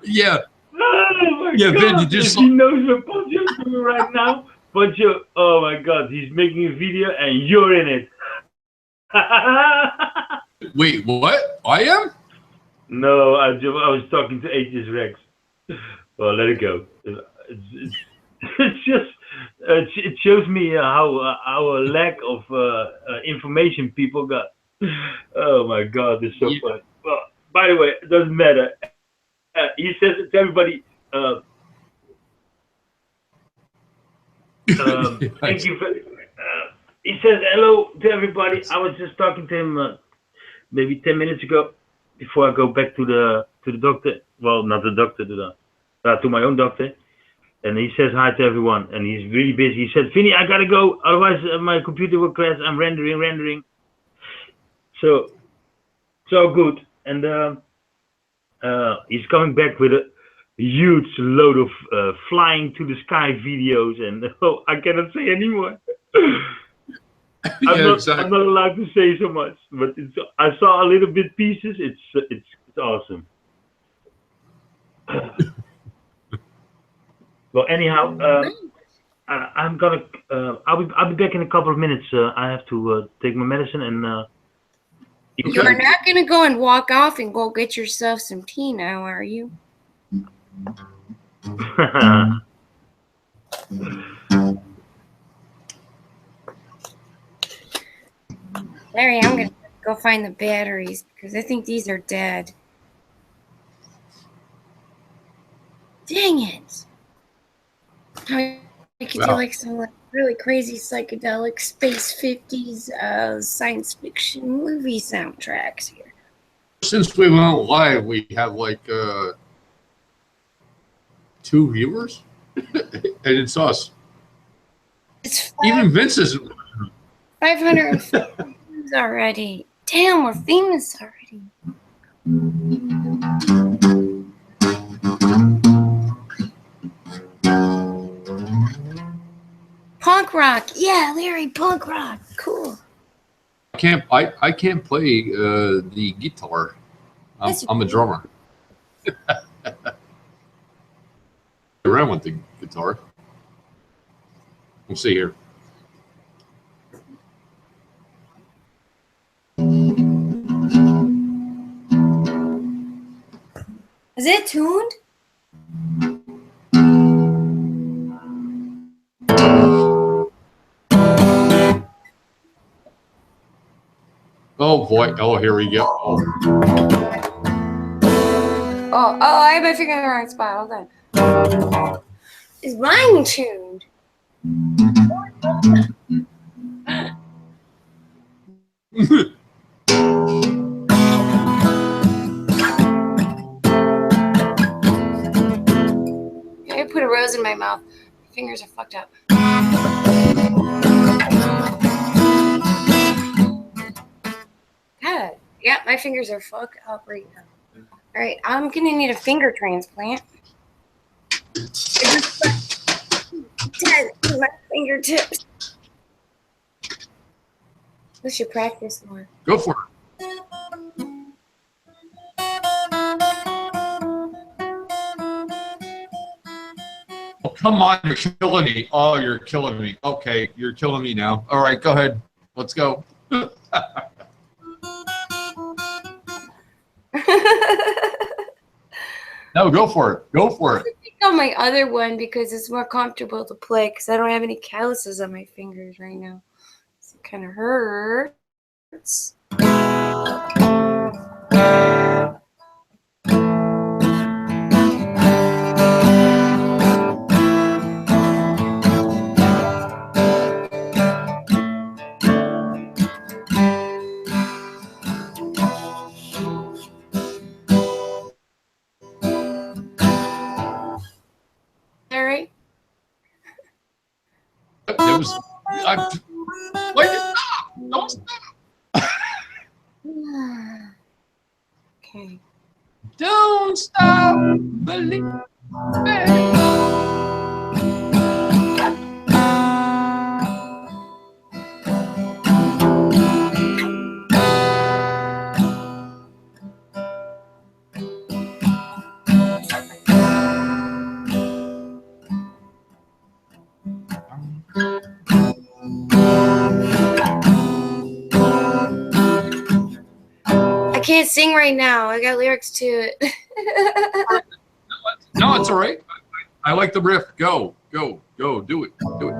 Yeah.
Oh my
Yeah,
God.
Ben, you just
if he knows what Poncho's doing right now, Poncho, oh my God, he's making a video and you're in it.
Wait, what? I am?
No, I was talking to Aegis Rex. Well, let it go. It's just it shows me how a lack of information people got. Oh my God, it's so funny. Well, by the way, it doesn't matter. He says to everybody, thank you. He says hello to everybody. I was just talking to him maybe 10 minutes ago before I go back to the doctor. Well, not the doctor, to my own doctor. And he says hi to everyone, and he's really busy. He said, Vinny, I gotta go, otherwise my computer will crash. I'm rendering. So good. And he's coming back with a huge load of flying to the sky videos, and I cannot say anymore. I'm not allowed to say so much, but I saw a little bit pieces. It's awesome. Well, anyhow, I'm gonna. I'll be back in a couple of minutes. I have to take my medicine and.
You're not gonna go and walk off and go get yourself some tea now, are you?
Larry, I'm gonna go find the batteries because I think these are dead. Dang it! I could do like some really crazy psychedelic space 50s science fiction movie soundtracks here.
Since we went live, we have like 2 viewers, and it's us.
It's
Even Vince is.
550 views already. Damn, we're famous already. Punk rock, yeah, Larry, punk rock, cool.
I can't play the guitar. I'm a drummer. Around with the guitar. We'll see here.
Is it tuned?
Oh boy! Oh, here we go. Oh.
Oh, I have my finger in the wrong spot. Hold on. Is mine tuned? I put a rose in my mouth. My fingers are fucked up. God, yeah, my fingers are fucked up right now. All right, I'm gonna need a finger transplant. Dead in my fingertips. We should practice more.
Go for it. Oh, come on, you're killing me. Oh, you're killing me. Okay, you're killing me now. All right, go ahead. Let's go. No, go for it. Go for it.
I pick on my other one because it's more comfortable to play because I don't have any calluses on my fingers right now. So it kind of hurts. All right.
It was. Wait! Stop! Don't stop!
Okay.
Don't stop believing.
I can't sing right now. I got lyrics to it.
No, it's all right. I like the riff. Go, go, go. Do it. Do it.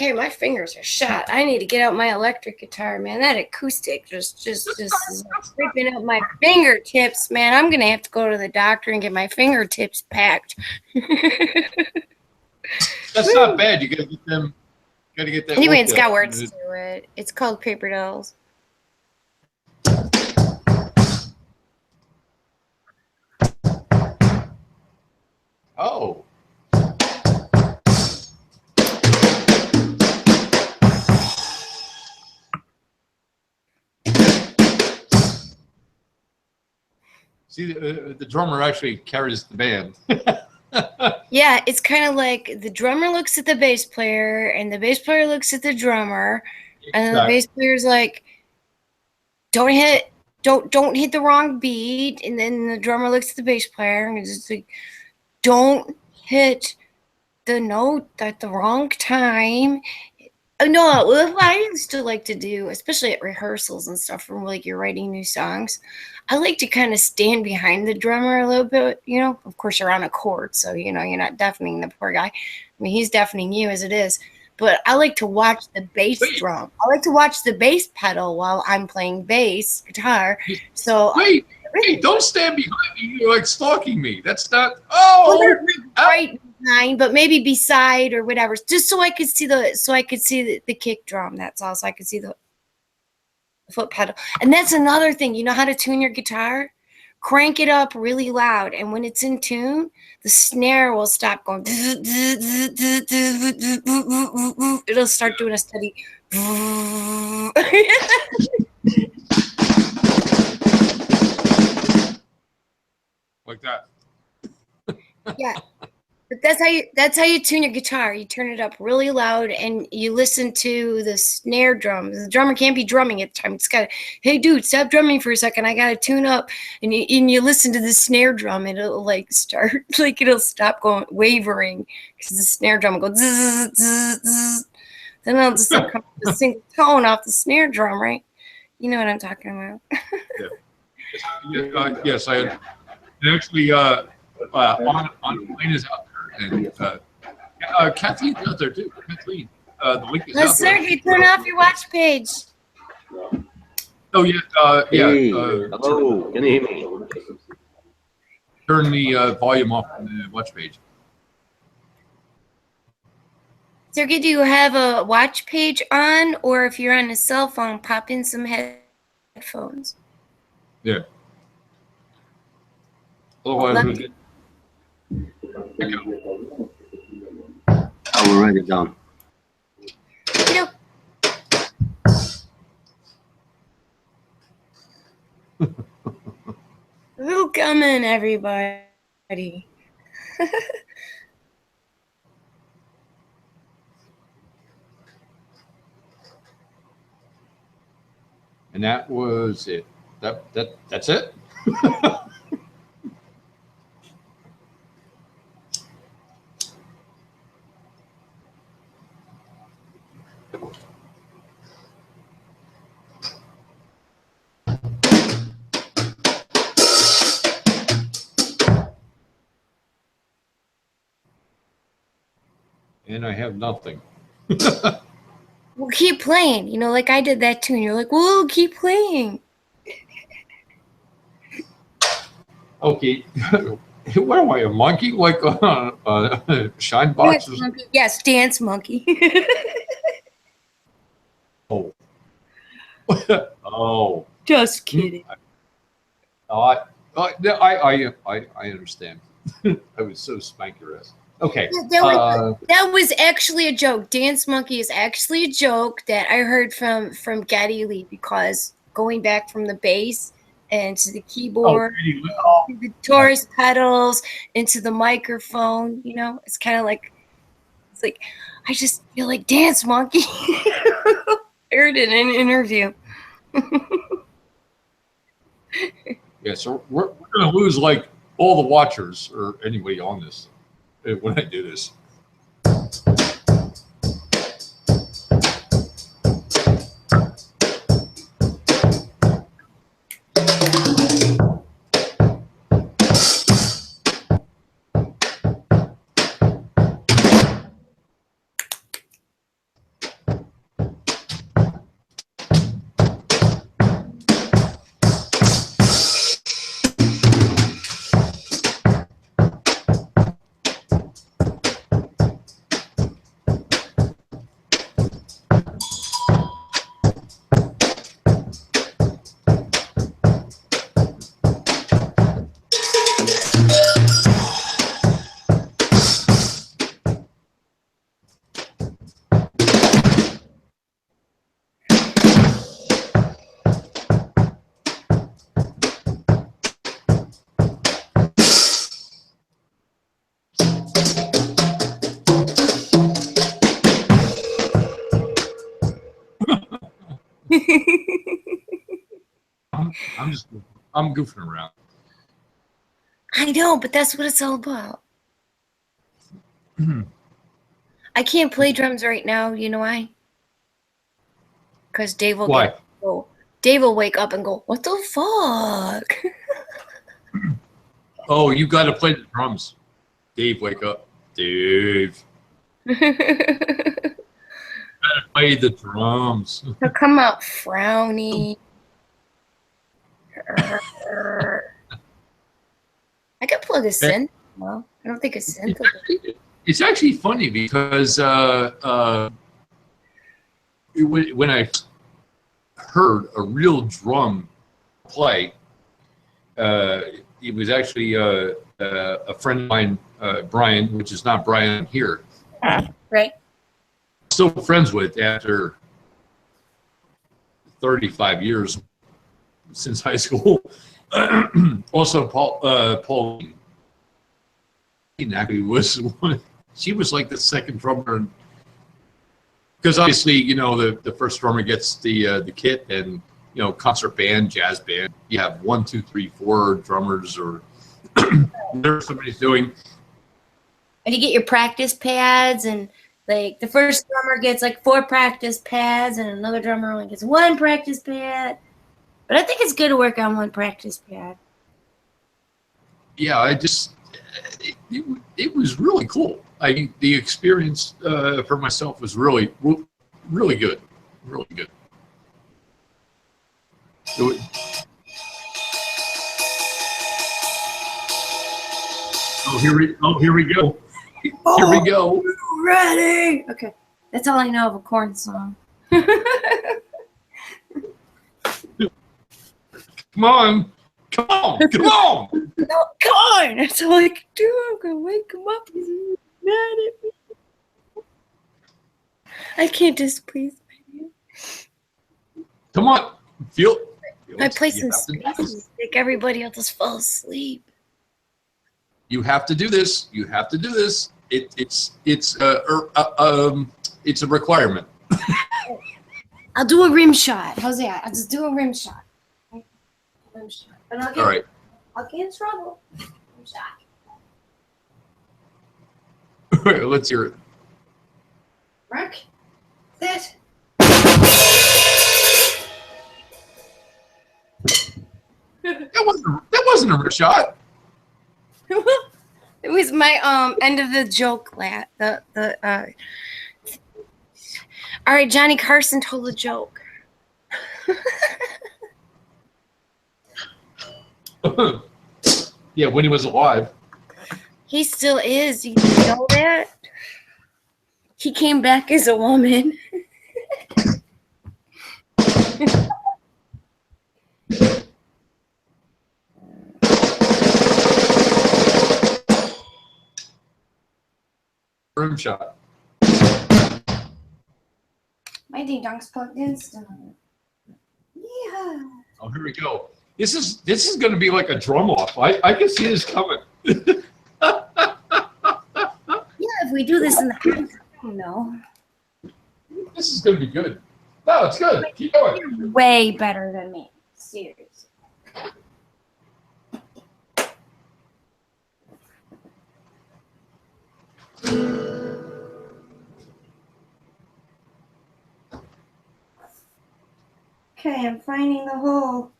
okay, my fingers are shot. I need to get out my electric guitar, man. That acoustic just is ripping up my fingertips, man. I'm gonna have to go to the doctor and get my fingertips packed.
That's not bad. You gotta get them. Gotta get that.
Anyway,
looked
it's got
at.
words to it. It's called Paper Dolls.
Oh. See, the drummer actually carries the band.
Yeah, it's kind of like the drummer looks at the bass player, and the bass player looks at the drummer, and then the bass player's like, "Don't hit the wrong beat," and then the drummer looks at the bass player and it's like, "Don't hit the note at the wrong time." No, what I used to like to do, especially at rehearsals and stuff, from like you're writing new songs, I like to kind of stand behind the drummer a little bit, you know. Of course, you're on a chord, so you know you're not deafening the poor guy. I mean, he's deafening you as it is. But I like to watch the bass drum. I like to watch the bass pedal while I'm playing bass guitar. So
Wait, don't stand behind me. You're like stalking me. That's not. Oh,
right behind, but maybe beside or whatever, just so I could see the kick drum. That's all. So I could see the foot pedal. And that's another thing. You know how to tune your guitar? Crank it up really loud, and when it's in tune, the snare will stop going. It'll start doing a steady.
like that.
Yeah. But that's how you tune your guitar. You turn it up really loud and you listen to the snare drum. The drummer can't be drumming at the time. It's got, hey dude, stop drumming for a second. I gotta tune up. And you listen to the snare drum and it'll like start like it'll stop going wavering because the snare drum will go zzz, zzz, zzz. Then I'll just like come a single tone off the snare drum, right? You know what I'm talking about.
Yes, I actually on Lane is out there, and Kathleen's out there too. Kathleen, the link is out there.
Sergey, turn off your watch page.
Oh yeah,
Hey, hello, can you hear me?
Turn the volume off on the watch page.
Sergey, do you have a watch page on, or if you're on a cell phone, pop in some headphones?
Yeah. Otherwise, we'll get.
I will write it down.
You know, welcome, everybody.
And that was it. That's it. And I have nothing.
Well, keep playing. You know, like I did that too. And you're like, well, keep playing.
Okay. What am I, a monkey? Like shine box?
Dance monkey. Yes, dance monkey.
Oh. Oh.
Just kidding.
I understand. I was so spank your ass. Okay.
That was actually a joke. Dance Monkey is actually a joke that I heard from Geddy Lee, because going back from the bass and to the keyboard, to the Taurus pedals, into the microphone, you know, it's kind of like, it's like, I just feel like Dance Monkey. I heard it in an interview.
Yeah, so we're going to lose like all the watchers or anybody on this when I do this. I'm goofing around.
I know, but that's what it's all about. I can't play drums right now. You know why? Because Dave will
Why?
Dave will wake up and go, "What the fuck?"
Oh, you got to play the drums. Dave, wake up. Dave,
He'll
play the drums.
come out frowny. I could plug a synth. Well, I don't think a synth.
It's actually funny because when I heard a real drum play, it was actually a friend of mine, Brian, which is not Brian here.
Right.
Still friends with after 35 years since high school. Also, Paul actually was one. She was like the second drummer, because obviously, you know, the first drummer gets the kit, and you know, concert band, jazz band, you have 1, 2, 3, 4 drummers, or whatever somebody's doing.
And you get your practice pads, and like the first drummer gets like 4 practice pads, and another drummer only gets 1 practice pad. But I think it's good to work on 1 practice pad.
Yeah, it was really cool. The experience for myself was really good, really good. Here we go. Here we go.
Ready? Okay, that's all I know of a Korn song.
Come on. No, come on!
That's all I can do. I'm gonna wake him up. He's mad at me. I can't displease him.
Come on, feel.
I play some space music. Everybody else just fall asleep.
You have to do this. You have to do this. It's a requirement.
I'll do a rim shot. How's that? I'll just do a rim shot. Rim shot. But I'll
All right.
I'll get in trouble. Rim shot.
Let's hear it.
Mark, sit.
That wasn't a shot.
It was my end of the joke. All right, Johnny Carson told a joke.
Yeah, when he was alive.
He still is. You know that? He came back as a woman.
Rim shot.
My ding dong's plugged in still. Yeah.
Oh, here we go. This is going to be like a drum off. I can see this coming.
Yeah, if we do this in the house, no.
This is going to be good. No, it's good. Keep going.
You're way better than me. Seriously. Okay, I'm finding the hole.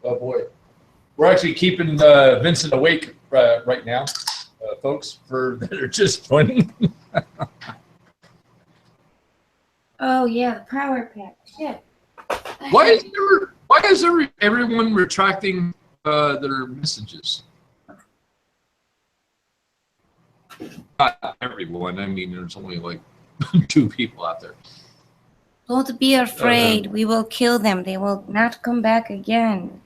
Oh boy, we're actually keeping Vincent awake right now, folks. For that are just joining.
Oh yeah, the power pack. Shit.
Why is everyone retracting their messages? Not everyone. I mean, there's only like 2 people out there.
Don't be afraid. We will kill them. They will not come back again.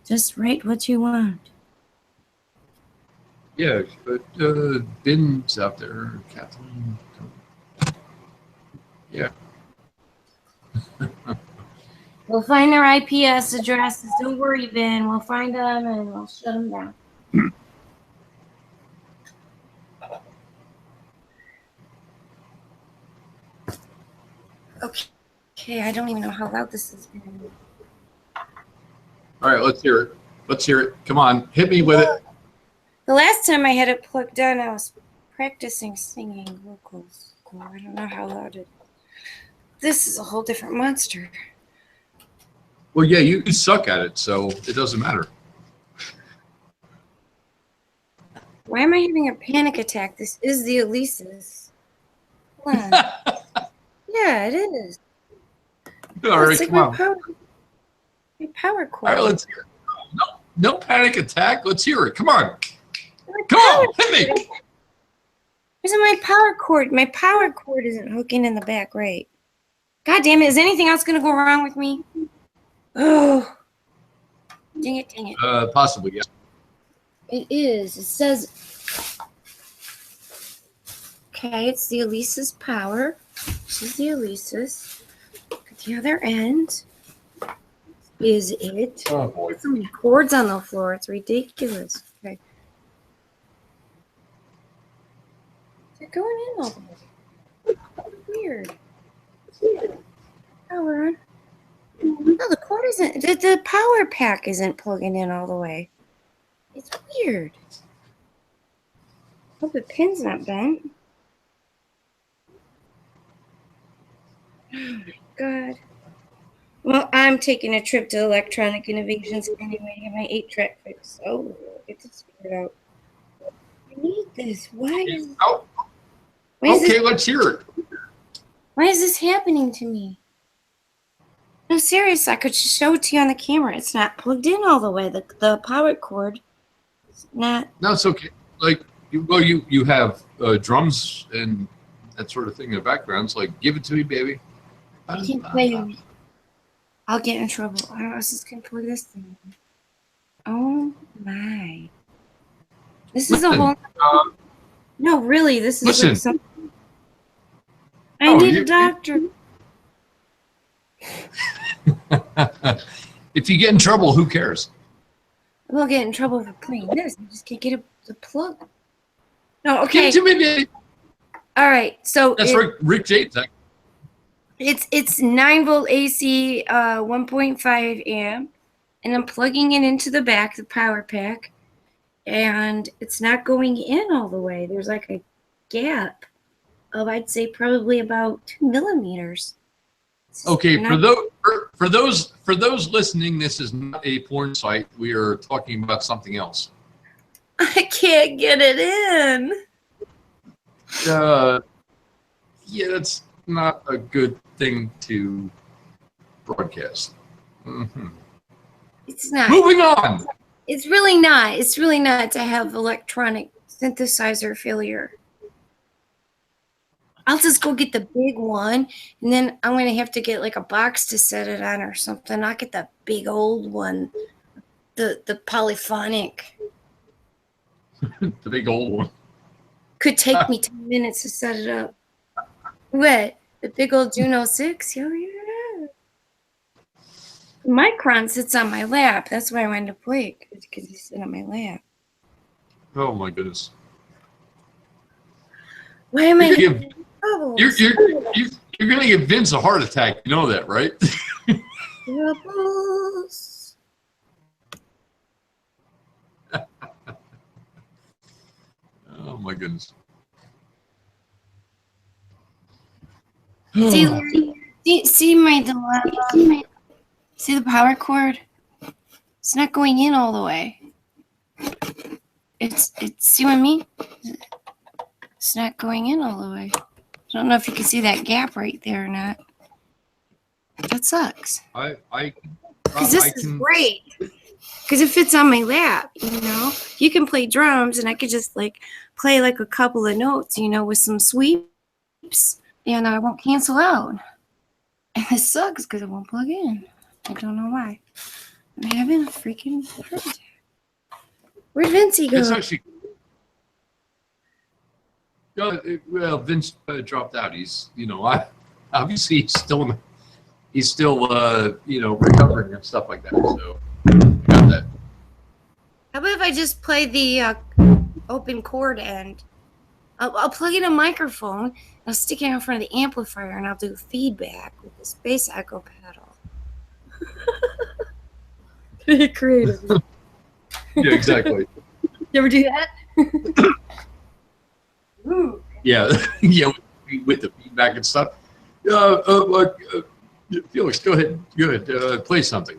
Just write what you want.
Yeah, but Ben's out there. Kathleen. Yeah.
We'll find their IPS addresses. Don't worry, Ben. We'll find them and we'll shut them down. Okay, I don't even know how loud this is.
All right, let's hear it. Let's hear it. Come on, hit me with it.
The last time I had it plugged in, I was practicing singing vocals. Cool. I don't know how loud it is. This is a whole different monster.
Well, yeah, you suck at it, so it doesn't matter.
Why am I having a panic attack? This is the Elise's. Hold on. Yeah, it is.
All right,
It's like
come on.
my power cord.
All right, let's hear it. No panic attack. Let's hear it. Come on.
My
Come
power
on, hit me.
Where's my power cord? My power cord isn't hooking in the back right. God damn it. Is anything else going to go wrong with me? Oh. Dang it, dang it.
Possibly, yeah.
It is. It says. Okay, it's the Elise's power. This is the Elise's. At the other end is it.
Oh, boy.
So many cords on the floor. It's ridiculous. Okay. They're going in all the way. Weird. Power on. No, the cord isn't. The power pack isn't plugging in all the way. It's weird. Hope the pin's not bent. Oh my god. Well, I'm taking a trip to Electronic Innovations anyway to get my 8-track fixed. Oh, get this figured out. I need this. Why is
Oh,
why is
okay,
this,
let's hear it.
why is this happening to me? No, serious. I could just show it to you on the camera. It's not plugged in all the way. The power cord is not.
No, it's okay. Like, you have drums and that sort of thing in the background. It's like, give it to me, baby.
I can't play with it. I'll get in trouble. I don't know. I was just gonna plug this thing. Oh my! This is a
Listen,
whole. No, really, this is
listen.
like something. I
Oh,
need
you-
a doctor.
If you get in trouble, who cares?
I will get in trouble for playing this. I just can't get the plug. No,
Give
okay.
it to me, baby.
All right. So
That's Rick James.
it's 9-volt AC, 1.5 amp, and I'm plugging it into the back, the power pack, and it's not going in all the way. There's like a gap of, I'd say, probably about 2 millimeters. It's
Okay,
not-
for those listening, this is not a porn site. We are talking about something else.
I can't get it in.
Yeah, that's not a good thing to broadcast.
It's not.
Moving on.
It's really not. It's really not to have electronic synthesizer failure. I'll just go get the big one, and then I'm going to have to get like a box to set it on or something. I'll get the big old one, the polyphonic.
The big old one.
Could take me 10 minutes to set it up. What? The big old Juno 6? Oh, yeah. Micron sits on my lap. That's why I wanted to play it, because he sit on my lap.
Oh my goodness.
Why am I
You're
having trouble?
you're gonna give Vince a heart attack. You know that, right?
Troubles.
Oh my goodness.
See my dilemma? See the power cord? It's not going in all the way. It's see what I mean? It's not going in all the way. I don't know if you can see that gap right there or not. That sucks. Because this is great. Because it fits on my lap, you know? You can play drums and I could just like play like a couple of notes, you know, with some sweeps and I won't cancel out. And it sucks because it won't plug in. I don't know why. I'm having a freaking heart attack. Where'd Vincey go?
It's actually. Well, Vince dropped out. He's, obviously he's still, recovering and stuff like that. So, got that.
How about if I just play the open chord end I'll plug in a microphone, I'll stick it in front of the amplifier, and I'll do feedback with the Space Echo pedal. Pretty creative.
Yeah, exactly.
You ever do that? Ooh.
Yeah, yeah, with the feedback and stuff. Felix, go ahead. Play something.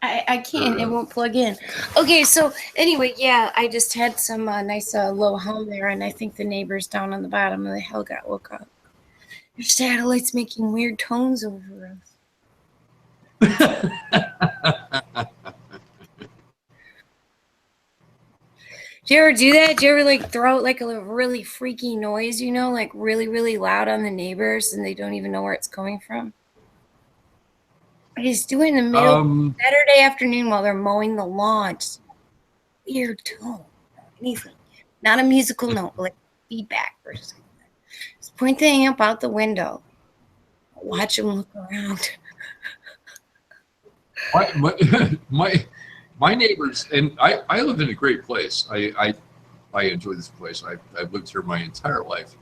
I can't. It won't plug in. Okay, so anyway, yeah, I just had some nice low hum there, and I think the neighbors down on the bottom of the hill got woke up. Their satellites making weird tones over us. Do you ever do that? Do you ever like throw out like a really freaky noise, you know, like really, really loud on the neighbors and they don't even know where it's coming from? I just do it in the middle of Saturday afternoon while they're mowing the lawn. Just weird tone. Anything. Not a musical note, but like feedback or something. Just point the amp out the window. Watch them look around.
My neighbors, and I live in a great place. I enjoy this place. I've lived here my entire life.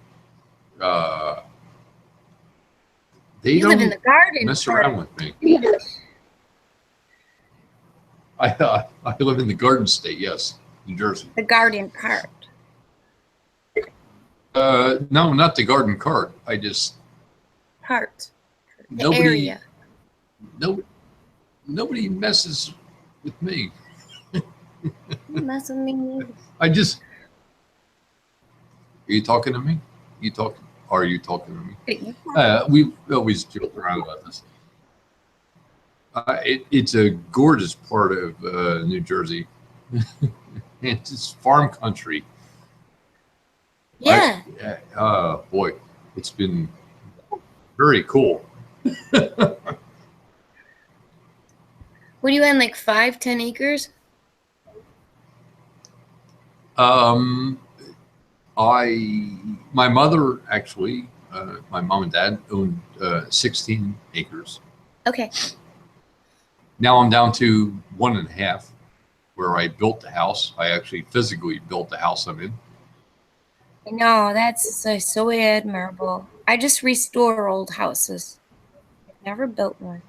They
You
don't
live in the garden.
mess around with me. I live in the Garden State, yes, New Jersey.
The garden part.
No, not the garden cart. I just
Part. The
nobody
area.
nobody messes with me.
Don't mess with me neither.
I just. Are you talking to me? Are you talking to me? We always joke around about this. It's a gorgeous part of New Jersey. It's farm country.
Yeah.
Boy, it's been very cool.
What do you have, like 5-10 acres?
My mother actually, my mom and dad owned 16 acres.
Okay.
Now I'm down to 1.5, where I built the house. I actually physically built the house I'm in.
No, that's so admirable. I just restore old houses. I've never built one.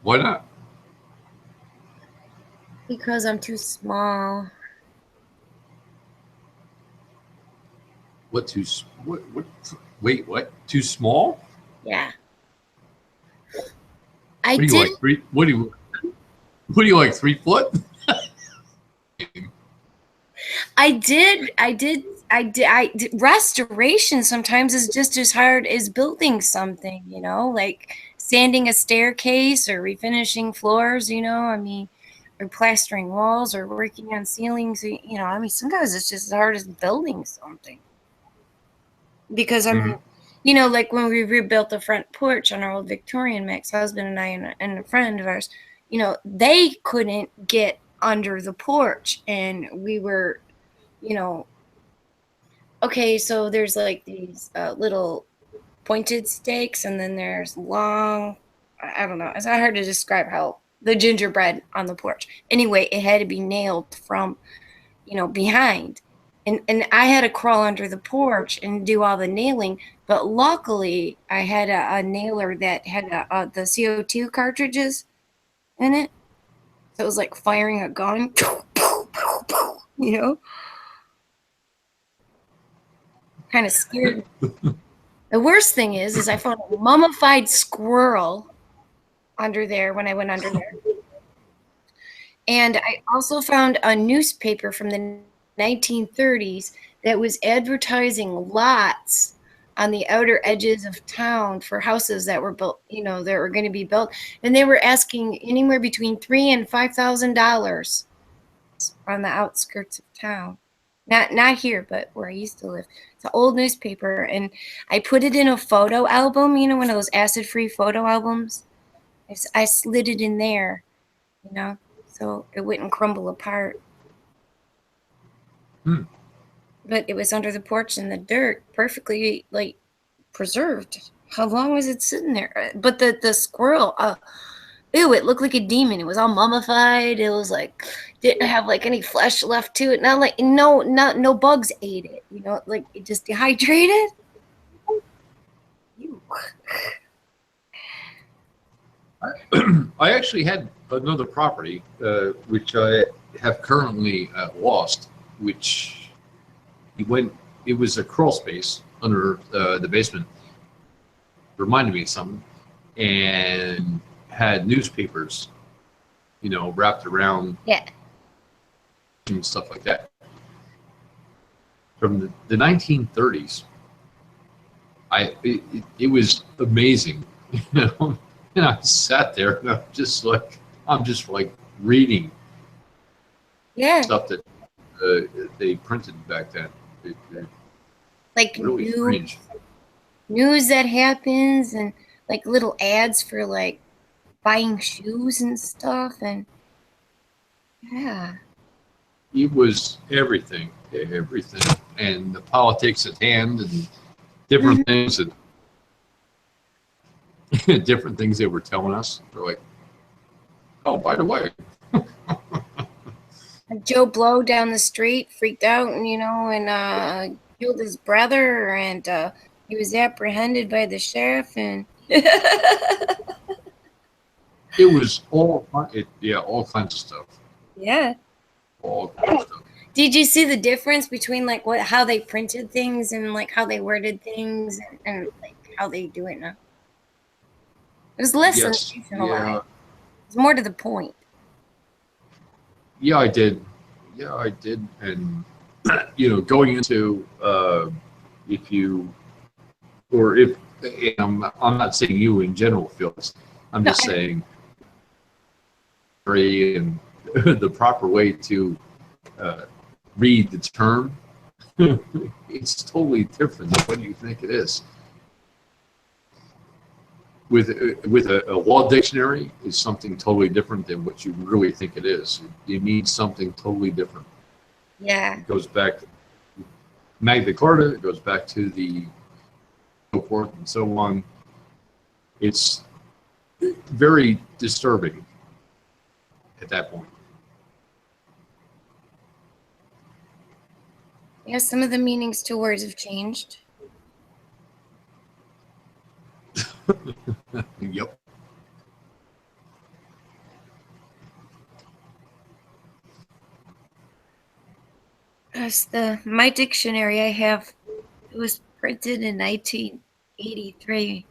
Why not?
Because I'm too small.
What? Wait, what? Too small?
Yeah.
What do you like? What do you like? 3 foot?
I did. Restoration sometimes is just as hard as building something, you know, like sanding a staircase or refinishing floors, you know, I mean, or plastering walls or working on ceilings, you know, I mean, sometimes it's just as hard as building something. Because, I mean, you know, like when we rebuilt the front porch on our old Victorian, my ex-husband and I and a friend of ours, you know, they couldn't get under the porch, and we were, you know, okay, so there's like these little pointed stakes, and then there's long, I don't know, it's not hard to describe how the gingerbread on the porch. Anyway, it had to be nailed from, you know, behind. And I had to crawl under the porch and do all the nailing. But luckily, I had a nailer that had the CO2 cartridges in it. So it was like firing a gun, you know? Kind of scared me. The worst thing is I found a mummified squirrel under there when I went under there. And I also found a newspaper from the 1930s that was advertising lots on the outer edges of town for houses that were built, you know, that were going to be built. And they were asking anywhere between $3,000 and $5,000 on the outskirts of town. Not here, but where I used to live. It's an old newspaper, and I put it in a photo album, you know, one of those acid-free photo albums. I slid it in there, you know, so it wouldn't crumble apart. But it was under the porch in the dirt, perfectly, like, preserved. How long was it sitting there? But the squirrel, ew, it looked like a demon. It was all mummified. It was like didn't have like any flesh left to it. Not like no bugs ate it. You know, like it just dehydrated. Ew.
I actually had another property, which I have currently lost, which it was a crawl space under the basement. Reminded me of something, and had newspapers, wrapped around.
Yeah.
And stuff like that. From the 1930s. It was amazing, And I sat there and I'm just like reading stuff that they printed back then.
Like
really strange.
News that happens and like little ads for like buying shoes and stuff, and yeah.
It was everything, and the politics at hand and different things and different things they were telling us. They're like, oh, by the way.
Joe Blow down the street freaked out, and killed his brother, and he was apprehended by the sheriff, and
It was all kinds of stuff.
Yeah.
All kinds of stuff.
Did you see the difference between like how they printed things and like how they worded things and like how they do it now? It was less sensational. It's more to the point.
Yeah, I did. And going into I'm not saying you in general, Phyllis. I'm just saying and the proper way to read the term. It's totally different than what you think it is. With a law dictionary is something totally different than what you really think it is. It means something totally different.
Yeah.
It goes back to Magna Carta. It goes back to the so forth and so on. It's very disturbing at that point.
Yeah, some of the meanings to words have changed.
Yep.
My dictionary I have, it was printed in 1983.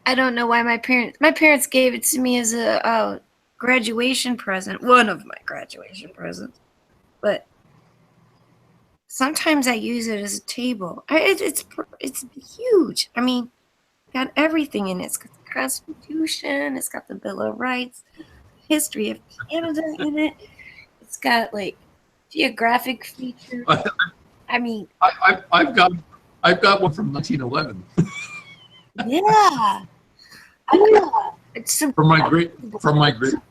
I don't know why my parents gave it to me as a graduation present, one of my graduation presents, but sometimes I use it as a table. It's huge. I mean, got everything in it. It's got the Constitution. It's got the Bill of Rights, history of Canada in it. It's got like geographic features. I mean,
I've got one from 1911.
Yeah. It's
from my great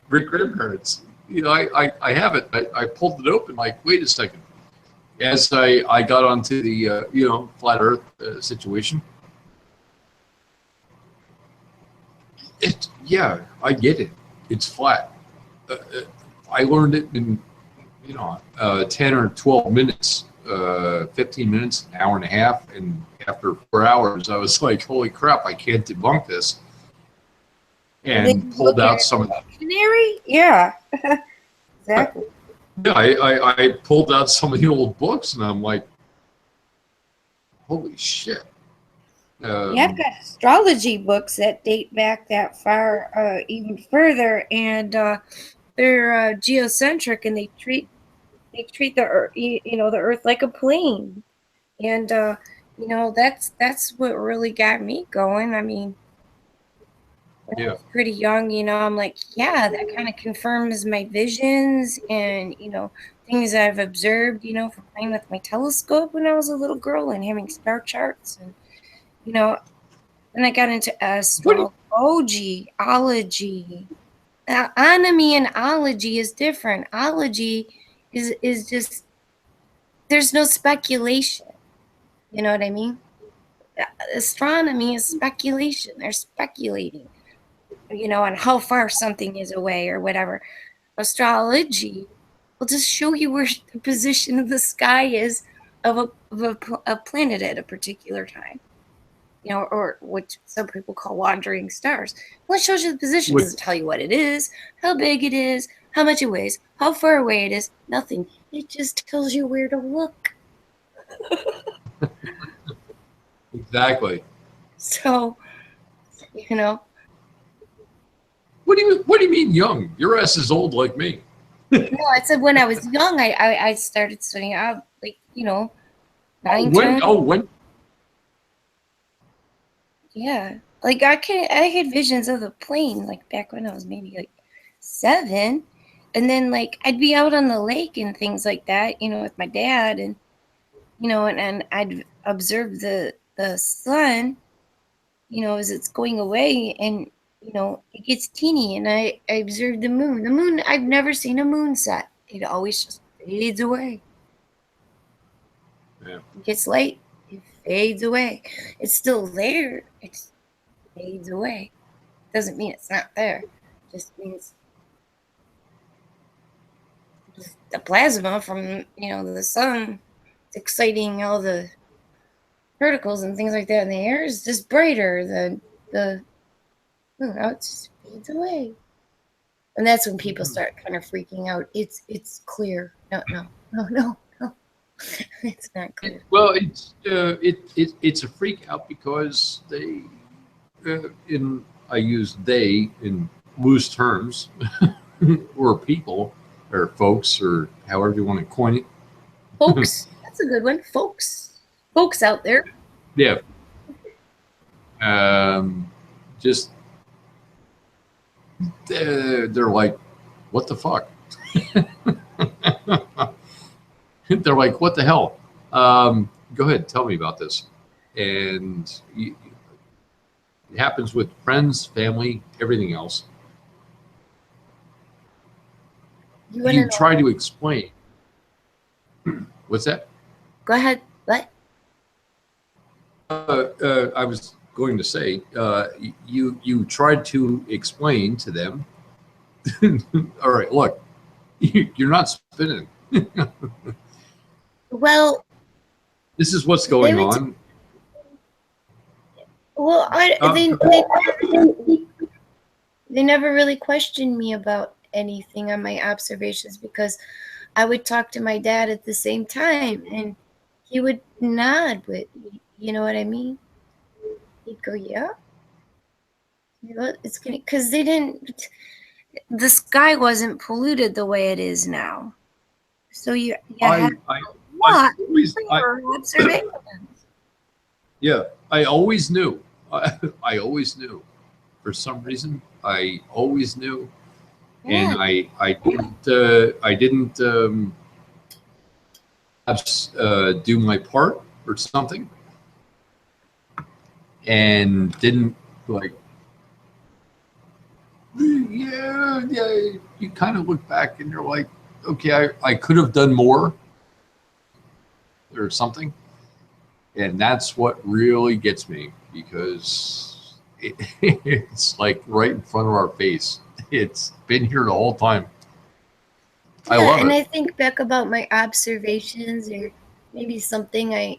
grandparents. I have it. I pulled it open. Like, wait a second. As I got onto the flat Earth situation. I get it. It's flat. I learned it in 10 or 12 minutes, 15 minutes, an hour and a half, and after 4 hours, I was like, "Holy crap! I can't debunk this." And pulled out some of the
dictionary. Yeah, exactly.
Yeah, I pulled out some of the old books, and I'm like, "Holy shit!"
Yeah, I've got astrology books that date back that far, even further, and they're geocentric, and they treat the Earth, the Earth like a plane, and that's what really got me going. I mean, when I was pretty young, I'm like, yeah, that kind of confirms my visions and things I've observed, from playing with my telescope when I was a little girl and having star charts and. Then I got into astrology, ology. Anomy and ology is different. Ology is just, there's no speculation. You know what I mean? Astronomy is speculation. They're speculating. on how far something is away or whatever. Astrology will just show you where the position of the sky is of a planet at a particular time. Or what some people call wandering stars. Well, it shows you the position. It doesn't tell you what it is, how big it is, how much it weighs, how far away it is. Nothing. It just tells you where to look.
Exactly.
So,
What do you mean young? Your ass is old like me.
No, I said when I was young, I started studying out, 9, 10.
When?
Yeah, I had visions of the plane back when I was maybe 7, and then I'd be out on the lake and things like that, with my dad, and and I'd observe the sun, as it's going away, and it gets teeny, and I observe the moon. The moon, I've never seen a moon set. It always just fades away.
Yeah.
It gets light, it fades away. It's still there. It fades away. Doesn't mean it's not there. It just means the plasma from the sun. It's exciting all the particles and things like that in the air is just brighter than the moon. It just fades away. And that's when people start kind of freaking out. It's clear. No. It's not clear.
Well, it's a freak out because they, I use they in loose terms, or people, or folks, or however you want to coin it.
Folks, that's a good one. Folks out there.
Yeah. Just they're like, what the fuck? They're like, what the hell? Go ahead, tell me about this. And it happens with friends, family, everything else. You try to explain. What's that?
Go ahead. What?
I was going to say, you tried to explain to them. All right, look, you're not spinning.
Well,
this is what's going on.
Well, they never really questioned me about anything on my observations because I would talk to my dad at the same time and he would nod with me. You know what I mean? He'd go, yeah. It's gonna, because the sky wasn't polluted the way it is now. So you had observations.
Yeah, I always knew. I always knew. For some reason, I always knew, and I didn't do my part or something, and didn't yeah. You kind of look back and you're like, okay, I could have done more or something. And that's what really gets me because it's like right in front of our face. It's been here the whole time. I love it.
I think back about my observations or maybe something I,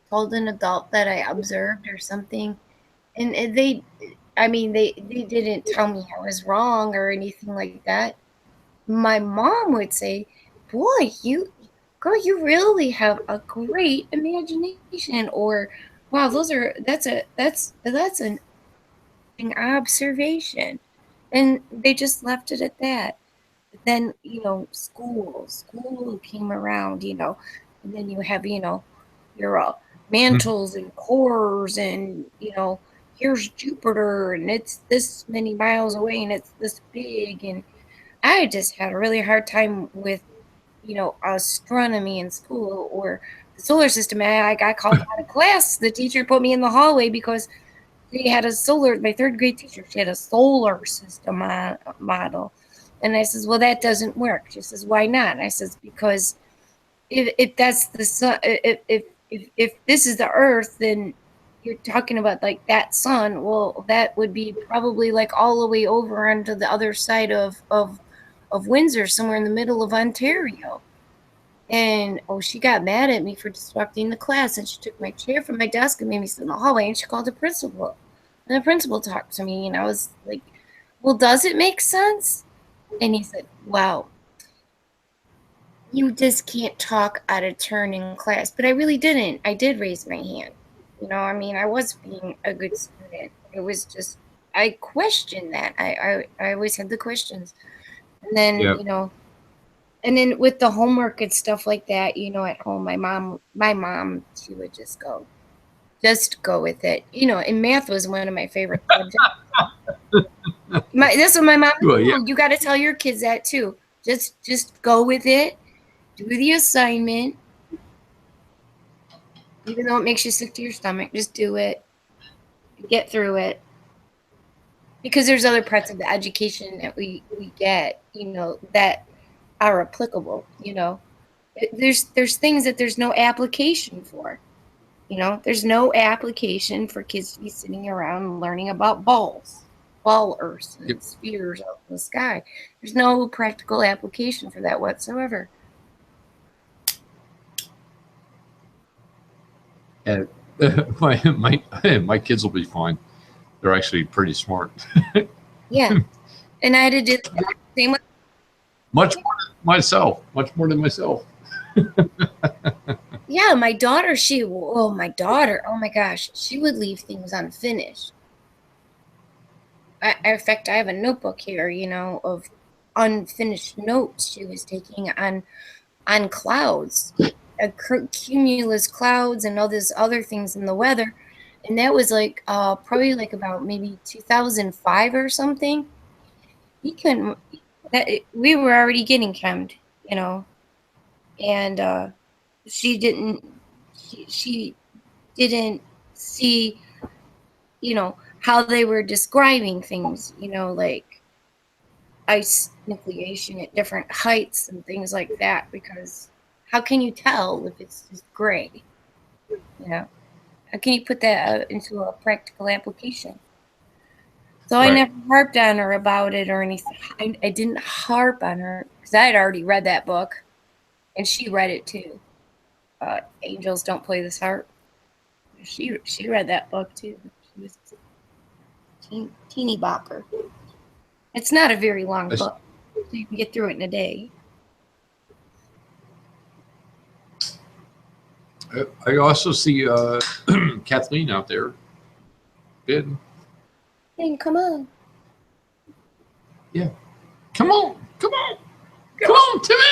told an adult that I observed or something. And they didn't tell me I was wrong or anything like that. My mom would say, boy, girl, you really have a great imagination, or wow, that's an observation. And they just left it at that. But then, school came around, and then you have, your mantles and cores and, here's Jupiter and it's this many miles away and it's this big. And I just had a really hard time with, astronomy in school or the solar system. I got called out of class. The teacher put me in the hallway because they had my third grade teacher, she had a solar system model. And I says, well, that doesn't work. She says, why not? And I says, because if that's the sun, if this is the earth, then you're talking about like that sun. Well, that would be probably like all the way over onto the other side of Windsor, somewhere in the middle of Ontario. And she got mad at me for disrupting the class, and she took my chair from my desk and made me sit in the hallway, and she called the principal. And the principal talked to me, and I was like, well, does it make sense? And he said, well, you just can't talk out of turn in class. But I really didn't. I did raise my hand. You know, I mean, I was being a good student. It was just, I questioned that. I always had the questions. And then,
Yep.
you know, and then with the homework and stuff like that, you know, at home, my mom, she would just go with it. You know, and math was one of my favorite subjects. That's what my mom
Well,
told.
yeah.
You got to tell your kids that too. Just go with it. Do the assignment. Even though it makes you sick to your stomach, just do it. Get through it. Because there's other parts of the education that we get, you know, that are applicable, you know. There's things that there's no application for. You know, there's no application for kids to be sitting around learning about ball earths and
Yep.
spheres up in the sky. There's no practical application for that whatsoever.
And my kids will be fine. They're actually pretty smart.
Yeah. And I had to do the same with
Much more than myself.
yeah, my daughter, oh my gosh, she would leave things unfinished. In fact, I have a notebook here, you know, of unfinished notes she was taking on clouds, cumulus clouds and all these other things in the weather. And that was like probably like about maybe 2005 or something. We were already getting chemmed, you know, and she didn't see, you know, how they were describing things, you know, like ice nucleation at different heights and things like that, because how can you tell if it's just gray? You know, how can you put that into a practical application? So
Right.
I never harped on her about it or anything. I didn't harp on her because I had already read that book, and she read it too. Angels Don't Play This Harp. She read that book too. She was a teeny bopper. It's not a very long book, so you can get through it in a day.
I also see Kathleen out there. Ben,
Hey, come on.
come on, Timmy.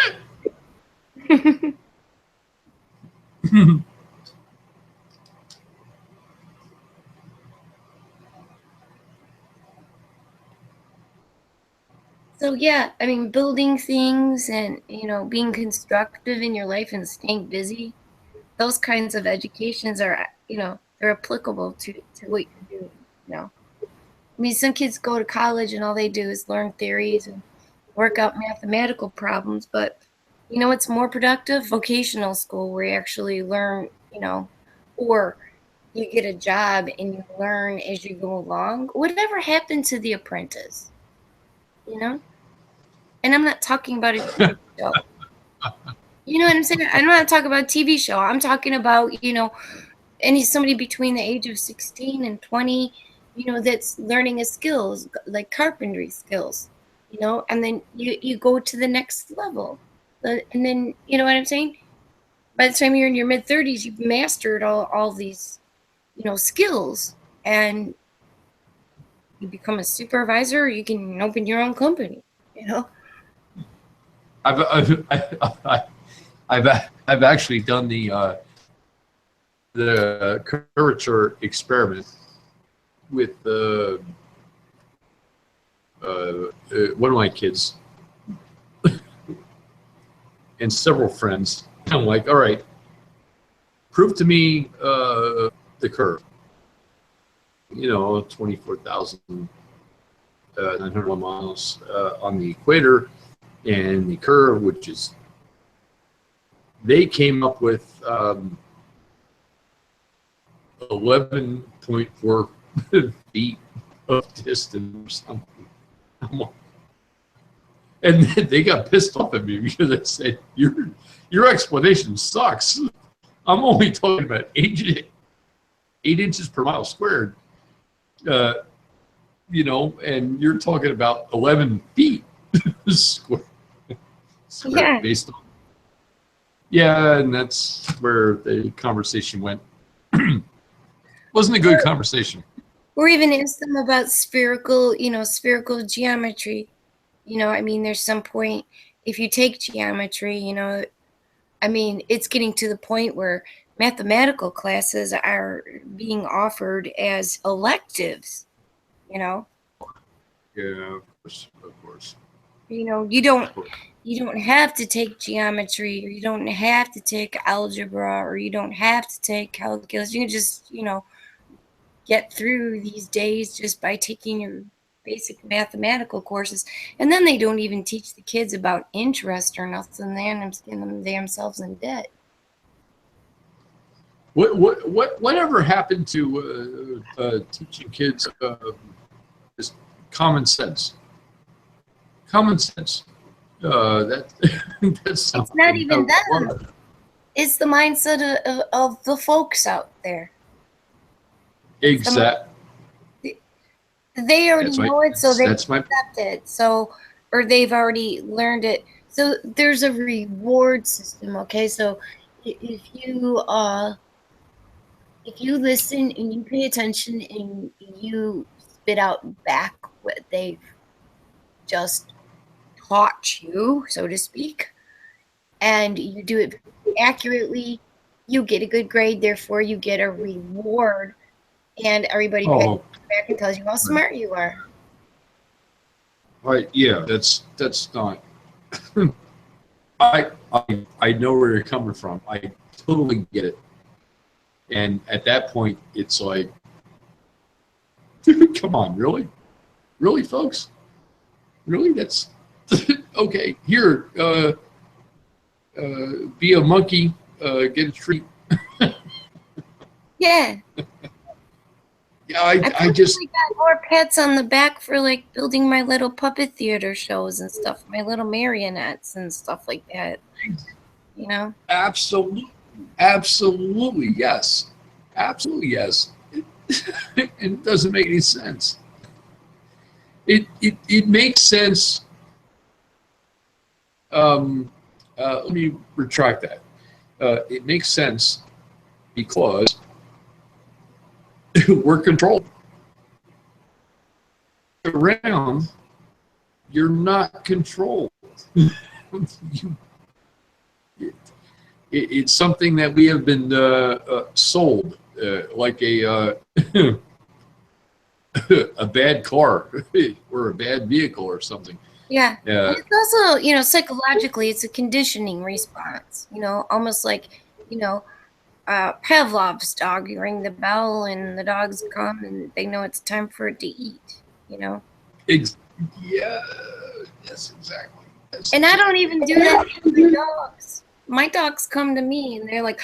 So yeah, I mean, building things and, you know, being constructive in your life and staying busy, those kinds of educations are, you know, they're applicable to what you're doing, you know. I mean, some kids go to college and all they do is learn theories and work out mathematical problems, but you know what's more productive? Vocational school, where you actually learn, you know, or you get a job and you learn as you go along. Whatever happened to The Apprentice? You know? And I'm not talking about a TV show. You know what I'm saying? I'm not talking about a TV show. I'm talking about, you know, somebody between the age of 16 and 20, you know, that's learning a skills like carpentry skills, you know, and then you go to the next level. And then, you know what I'm saying? By the time you're in your mid 30s, you've mastered all these, you know, skills, and you become a supervisor, or you can open your own company, you know?
I've actually done the curvature experiment with one of my kids and several friends. I'm like, all right, prove to me the curve. You know, 24,901 miles on the equator, and the curve, which is, they came up with 11.4 feet of distance or something. And they got pissed off at me because I said, your explanation sucks. I'm only talking about 8 inches per mile squared, and you're talking about 11 feet square
Yeah.
based on. Yeah, and that's where the conversation went. Wasn't a good conversation.
Or even ask them about spherical geometry. I mean, there's some point, if you take geometry, it's getting to the point where mathematical classes are being offered as electives,
Yeah, of course.
You don't have to take geometry, or you don't have to take algebra, or you don't have to take calculus. You can just, get through these days just by taking your basic mathematical courses. And then they don't even teach the kids about interest or nothing. They end up getting themselves in debt.
Whatever happened to teaching kids just common sense? Common sense. That's
It's not even them. It's the mindset of the folks out there.
Exactly.
They already know it, so they
accept
it. So, or they've already learned it. So there's a reward system. Okay, so if you listen and you pay attention and you spit out back what they've just taught you, so to speak, and you do it accurately, you get a good grade. Therefore, you get a reward. And everybody picks back and tells you how smart you are.
Right? Yeah, that's not. I know where you're coming from. I totally get it. And at that point, it's like, come on, really, folks, really? That's okay. Here, be a monkey, get a treat.
Yeah.
Yeah, I just
got more pats on the back for like building my little puppet theater shows and stuff, my little marionettes and stuff like that.
Absolutely, yes, It doesn't make any sense. It makes sense. Let me retract that. It makes sense because we're controlled. Around, you're not controlled. It's something that we have been sold, like a a bad car or a bad vehicle or something.
Yeah. It's also, psychologically, it's a conditioning response. Almost like, Pavlov's dog. You ring the bell and the dogs come and they know it's time for it to eat,
Yeah, yes, exactly.
And I don't even do that to my dogs. My dogs come to me and they're like,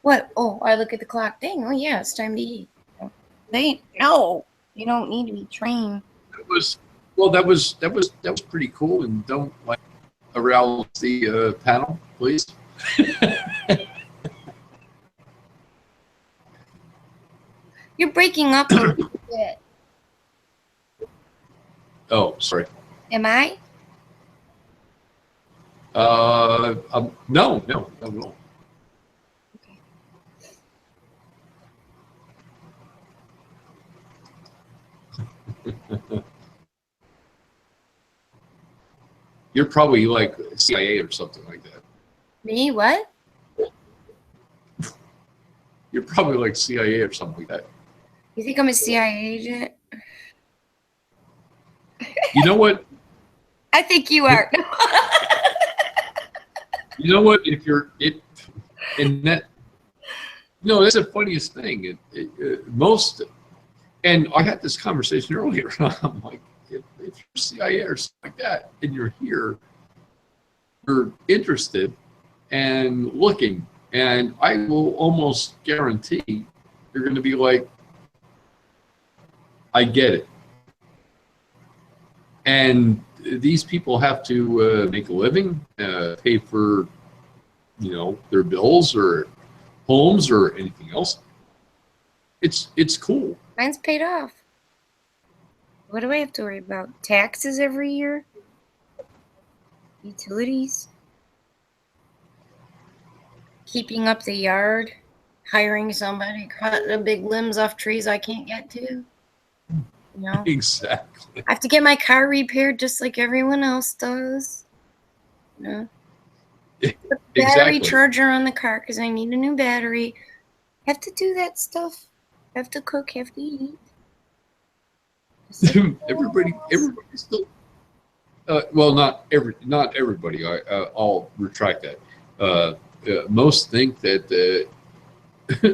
what? Oh, I look at the clock. Dang, oh yeah, it's time to eat. No, you don't need to be trained.
That was pretty cool. And don't arouse the panel, please.
You're breaking up a little bit.
Oh, sorry.
Am I?
No, not at all.
Okay.
You're probably like CIA or something like that.
Me? What?
You're probably like CIA or something like that.
You think I'm a CIA agent?
You know what?
I think you are.
You know what? If you're it, and that, no, that's the funniest thing. Most, and I had this conversation earlier. I'm like, if you're CIA or something like that, and you're here, you're interested and looking And I will almost guarantee you're going to be like, I get it. And these people have to make a living, pay for, their bills or homes or anything else. It's cool.
Mine's paid off. What do I have to worry about? Taxes every year? Utilities? Keeping up the yard? Hiring somebody, cutting the big limbs off trees I can't get to?
Exactly.
I have to get my car repaired just like everyone else does. Put the battery charger on the car because I need a new battery. Have to do that stuff. Have to cook, have to eat.
Everybody still. Well, not everybody. I'll retract that. Most think that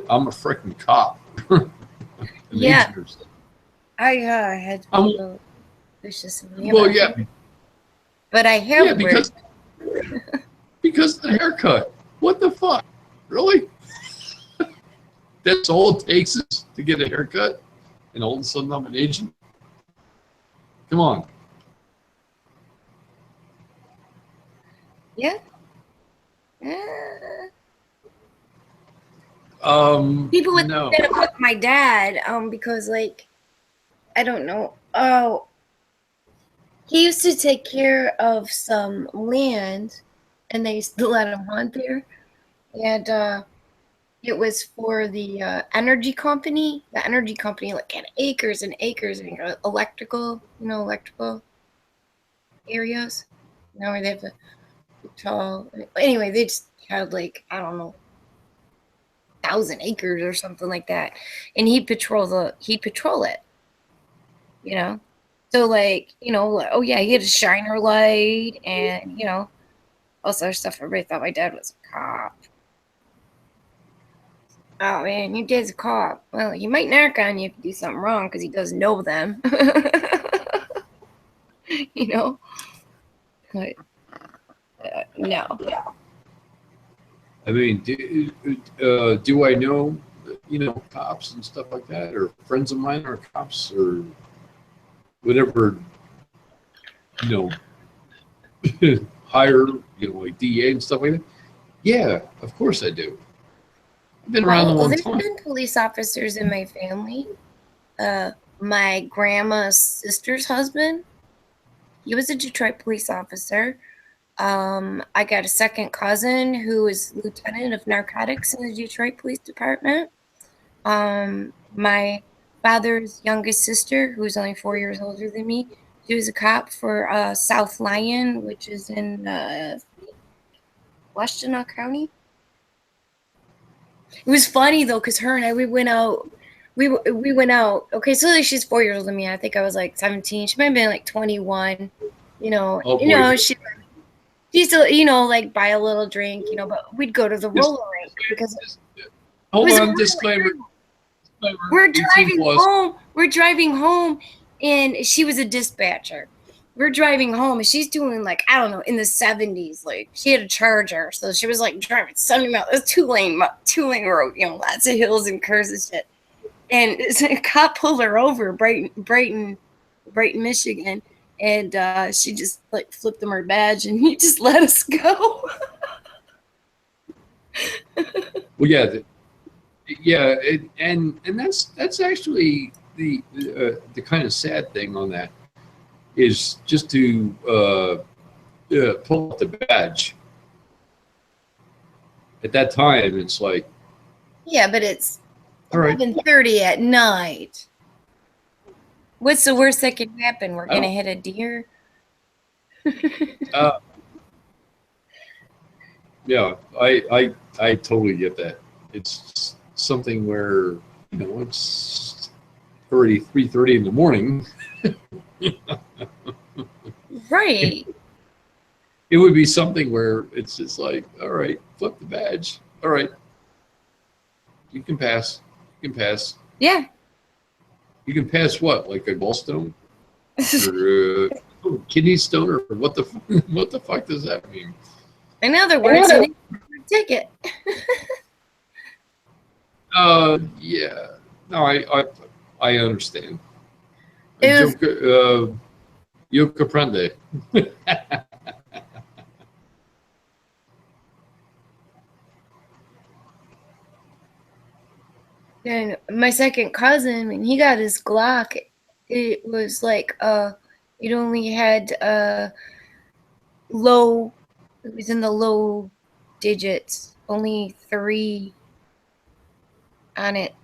I'm a freaking cop.
Yeah. I had to vicious.
Well, yeah.
But I have.
Yeah, because the haircut. What the fuck? Really? That's all it takes is to get a haircut, and all of a sudden I'm an agent. Come on.
Yeah. People would
no.
say about my dad, because I don't know. Oh, he used to take care of some land, and they used to let him hunt there, and it was for the energy company. The energy company had acres and acres and electrical areas. Where they have the tall. Anyway, they just had I don't know, 1,000 acres or something like that, and he'd patrol it. So oh yeah, he had a shiner light and all this other stuff. Everybody thought my dad was a cop. Oh man, your dad's a cop. Well, he might knock on you if you do something wrong because he does know them. But no.
I mean, do I know, cops and stuff like that, or friends of mine are cops, or whatever, hire, like DA and stuff like that? Yeah, of course I do. I've been around a long time.
There's been police officers in my family. My grandma's sister's husband, he was a Detroit police officer. I got a second cousin who is lieutenant of narcotics in the Detroit Police Department. My father's youngest sister, who is only 4 years older than me, she was a cop for South Lyon, which is in Washtenaw County. It was funny though, because her and I, we went out. Okay, so she's 4 years older than me. I think I was 17. She might have been 21. She used to, buy a little drink, but we'd go to the roller rink because.
Hold on, disclaimer.
We're driving home, and she was a dispatcher. We're driving home, and she's doing I don't know, in the 70s. She had a Charger, so she was driving 70 miles. It was two-lane road, lots of hills and curves and shit. And a cop pulled her over, Brighton, Michigan. And she just flipped him her badge, and he just let us go.
Well, yeah, and that's actually the kind of sad thing on that is just to pull up the badge. At that time, it's
yeah, but it's
all right.
11:30 at night. What's the worst that could happen? We're gonna hit a deer.
Yeah, I totally get that. It's something where it's already 3:30 in the morning.
Right.
It would be something where it's just all right, flip the badge. All right, you can pass.
Yeah.
You can pass what, a gallstone, or kidney stone, or what the fuck does that mean?
In other words, you need a ticket.
Yeah. No, I understand.
It was-
Yo comprende.
And my second cousin, when he got his Glock, it was like it only had low. It was in the low digits, only 3 on it.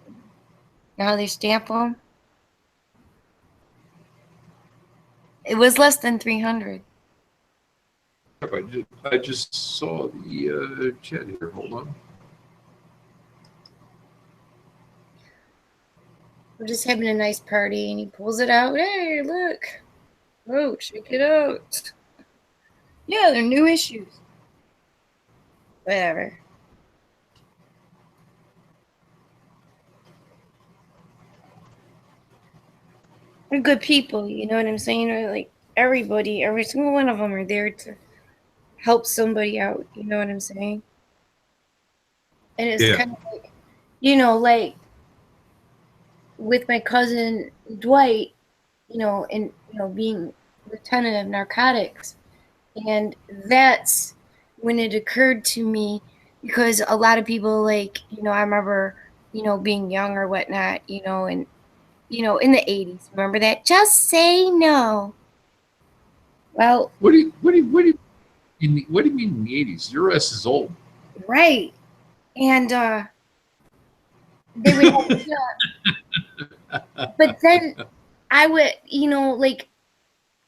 Now they stamp them. It was less than 300.
I just saw the chat here. Hold on.
We're just having a nice party, and he pulls it out. Hey, look! Oh, check it out! Yeah, they're new issues. Whatever. They're good people, you know what I'm saying? Or like everybody, every single one of them are there to help somebody out. You know what I'm saying? And it's
Yeah.
kind of like, you know, like with my cousin Dwight, you know, and being lieutenant of narcotics, and that's when it occurred to me, because a lot of people, like, I remember, being young or whatnot, and in the 80s, remember that? Just say no. Well,
What do you mean in the 80s? Your ass is old.
right. And they would but then I would, like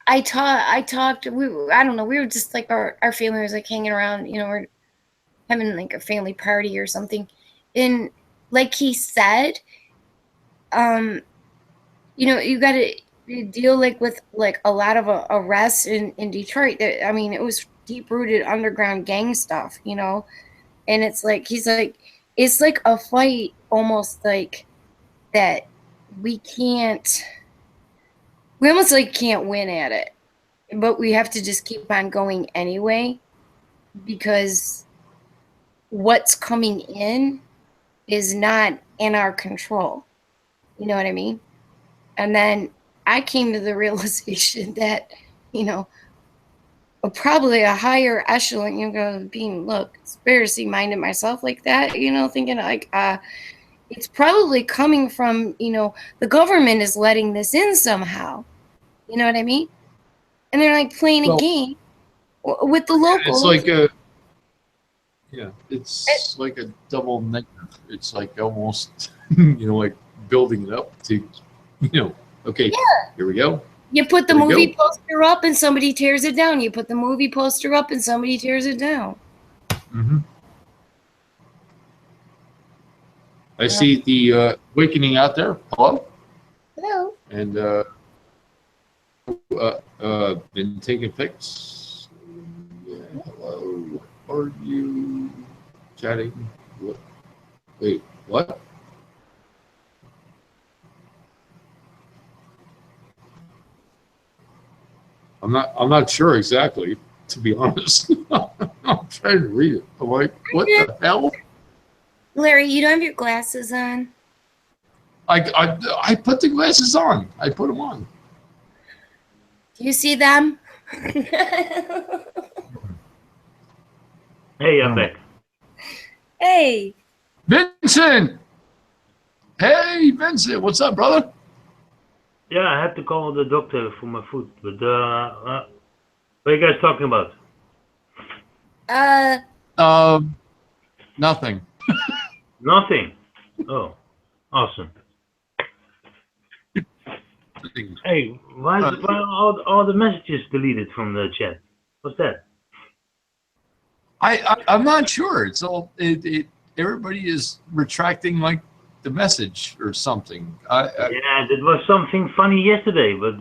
I talked, I don't know, we were just like, our family was like hanging around, we're having like a family party or something. And like he said, you got to deal like with like a lot of arrests in Detroit. I mean, it was deep rooted underground gang stuff, and it's like, he's like, it's like a fight almost like that we almost like can't win at it, but we have to just keep on going anyway, because what's coming in is not in our control. You know what I mean? And then I came to the realization that, probably a higher echelon, being, conspiracy minded myself like that, thinking like, it's probably coming from, the government is letting this in somehow. You know what I mean? And they're like playing a game with the locals.
It's like it's like a double negative. It's like almost, like building it up to, okay, here we go.
You put the movie poster up and somebody tears it down. You put the movie poster up and somebody tears it down.
Mm-hmm. I see the awakening out there. Hello.
Hello.
And been taking pics. Yeah, hello. Are you chatting? What? Wait, what? I'm not sure exactly, to be honest. I'm trying to read it. I'm like, what the hell?
Larry, you don't have your glasses on?
I put the glasses on. I put them on.
Do you see them?
Hey, I'm back.
Hey.
Vincent! Hey, Vincent, what's up, brother?
Yeah, I had to call the doctor for my foot, but what are you guys talking about?
Nothing.
Nothing. Oh, awesome. Hey, why are all the messages deleted from the chat? What's that?
I'm not sure. It's all everybody is retracting like the message or something.
Yeah, there was something funny yesterday, but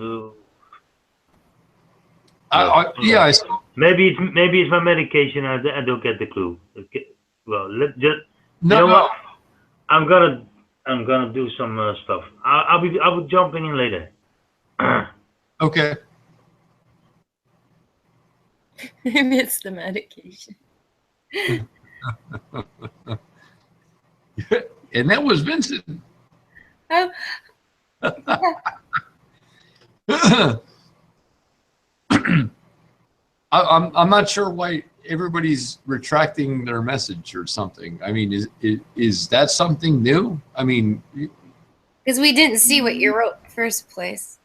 yeah.
Maybe it's my medication. I don't get the clue. Okay. Well,
No.
You know what? I'm gonna do some stuff. I'll be jumping in later.
Okay.
Maybe it's the medication.
and that was Vincent.
Oh,
I'm not sure why everybody's retracting their message or something. I mean, is that something new? I mean,
because we didn't see what you wrote in the first place.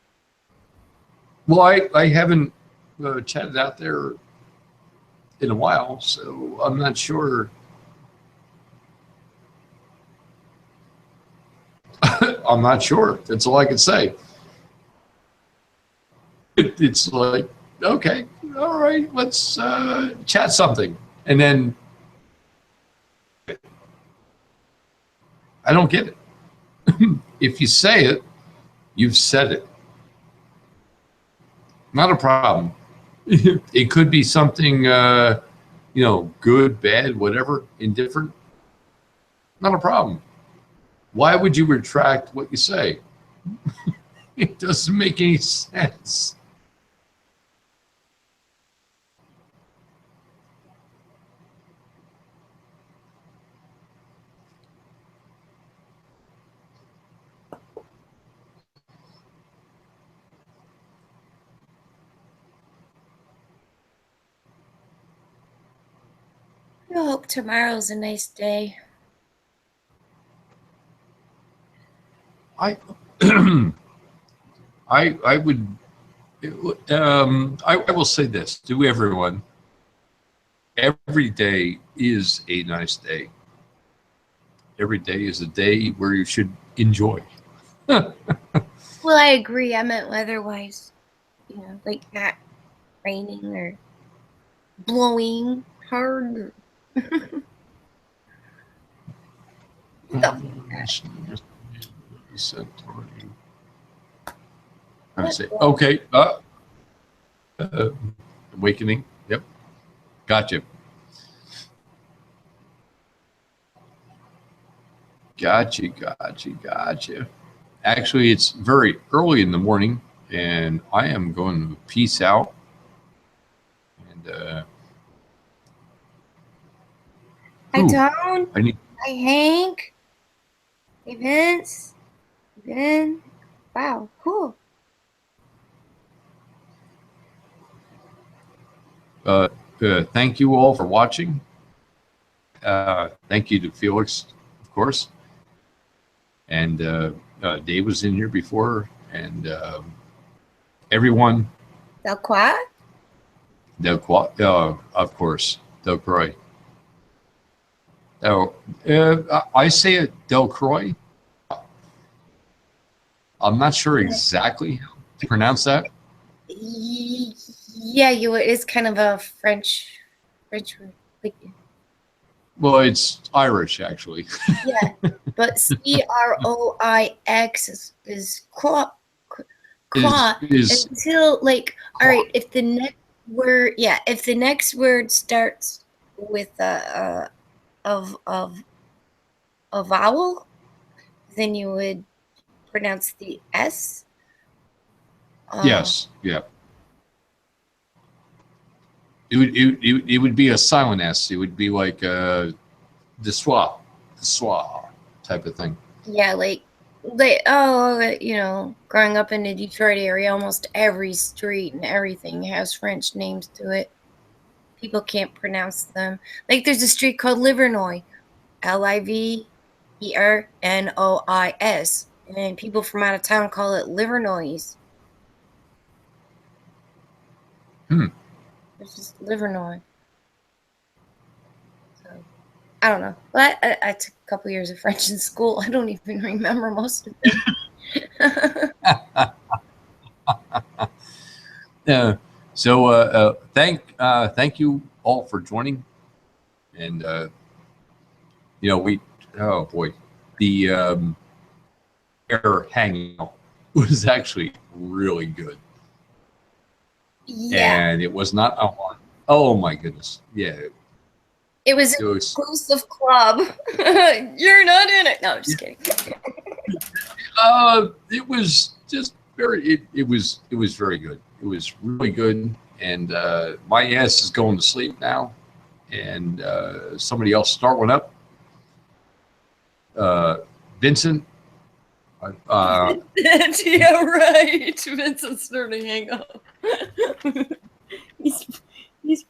well, I haven't chatted out there in a while, so I'm not sure. I'm not sure. That's all I can say. It's like, okay, all right, let's chat something. And then I don't get it. If you say it, you've said it. Not a problem. It could be something, good, bad, whatever, indifferent. Not a problem. Why would you retract what you say? It doesn't make any sense.
I hope tomorrow's a nice day.
I would I will say this to everyone: every day is a nice day. Every day is a day where you should enjoy.
Well, I agree. I meant weather-wise, like not raining or blowing hard. Stuff like that.
I say, okay. Awakening. Yep. Gotcha. Gotcha. Actually, it's very early in the morning, and I am going to peace out. And
Hi, Tom.
I need.
Hi, Hank. Hey, Vince. Ben. Wow, cool.
Thank you all for watching. Thank you to Felix, of course. And Dave was in here before, and everyone.
Delcroix?
Delcroix, of course, Delcroix. Oh, I say it Delcroix. I'm not sure exactly how to pronounce that.
Yeah, it's kind of a French word. Like,
Well, it's Irish, actually.
yeah, but Croix is claw.
Is
Until like, all right, if the next word starts with a vowel, then you would pronounce the S.
yes, yeah. It would be a silent S. It would be like the schwa type of thing.
Yeah, like growing up in the Detroit area, almost every street and everything has French names to it. People can't pronounce them. Like there's a street called Livernois, Livernois, and people from out of town call it Livernois. It's just Livernois. So I don't know. But I took a couple years of French in school. I don't even remember most of it.
So thank you all for joining, and the air hangout was actually really good.
Yeah.
And it was not a lot. Oh my goodness. Yeah.
It was an exclusive club. You're not in it. No, I'm just kidding.
It was just it was very good. It was really good. And my ass is going to sleep now. And somebody else start one up. Vincent.
Yeah, right. Vincent's starting to hang up. he's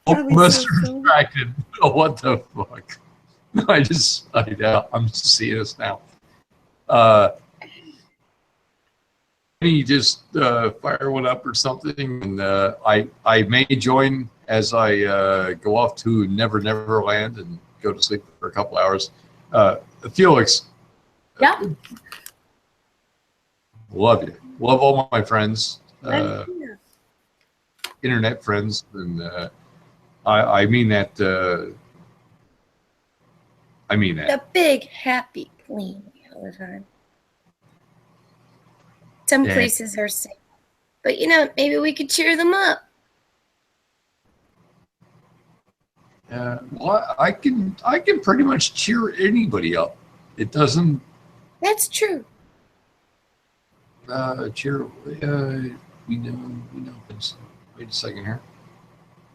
probably
Must
so
have distracted. Oh, what the fuck? I'm seeing this now. He just fire one up or something, and I may join as I go off to Never Land and go to sleep for a couple hours. Felix,
Yeah.
love you. Love all my friends,
I'm here.
internet friends, and I mean that. I mean that.
The big happy plane we live on. Some
Yeah.
places are safe, but maybe we could cheer them up.
Well, I can pretty much cheer anybody up. It doesn't
That's true.
cheer. We know. Wait a second here.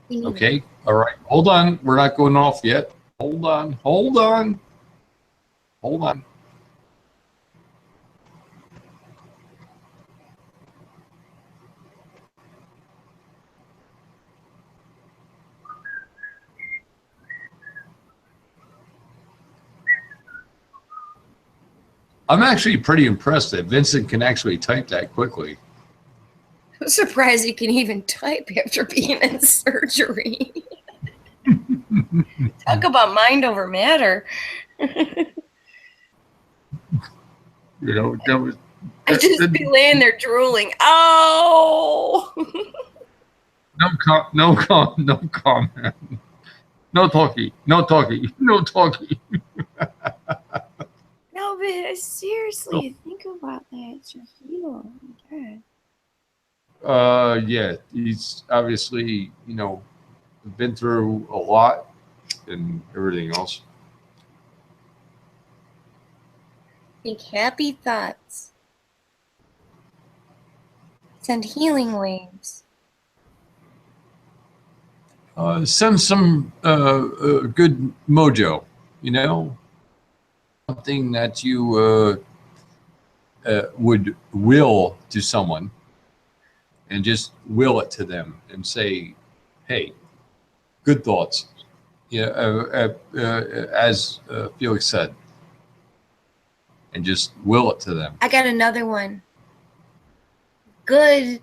We need
Okay. All right. Hold on. We're not going off yet. Hold on. I'm actually pretty impressed that Vincent can actually type that quickly.
I'm surprised you can even type after being in surgery. Talk about mind over matter.
That was.
I just be laying there drooling. Oh!
No comment. No talkie.
No, but seriously, think about that. It's just, God.
Yeah, he's obviously, been through a lot and everything else.
Think happy thoughts. Send healing waves.
Send some good mojo, something that you would will to someone, and just will it to them and say, hey, good thoughts. As Felix said, and just will it to them.
I got another one. Good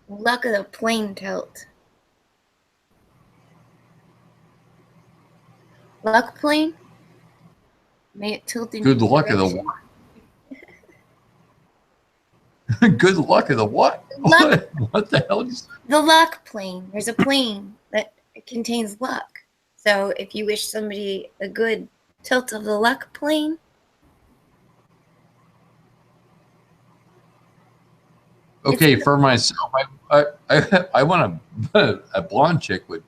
luck of the plane tilt. Luck plane? May it tilt in
Good
your
luck of the
direction.
what? Good luck of the what?
Luck.
What the hell is
The luck plane. There's a plane that contains luck. So if you wish somebody a good tilt of the luck plane,
okay, for myself, I want a blonde chick with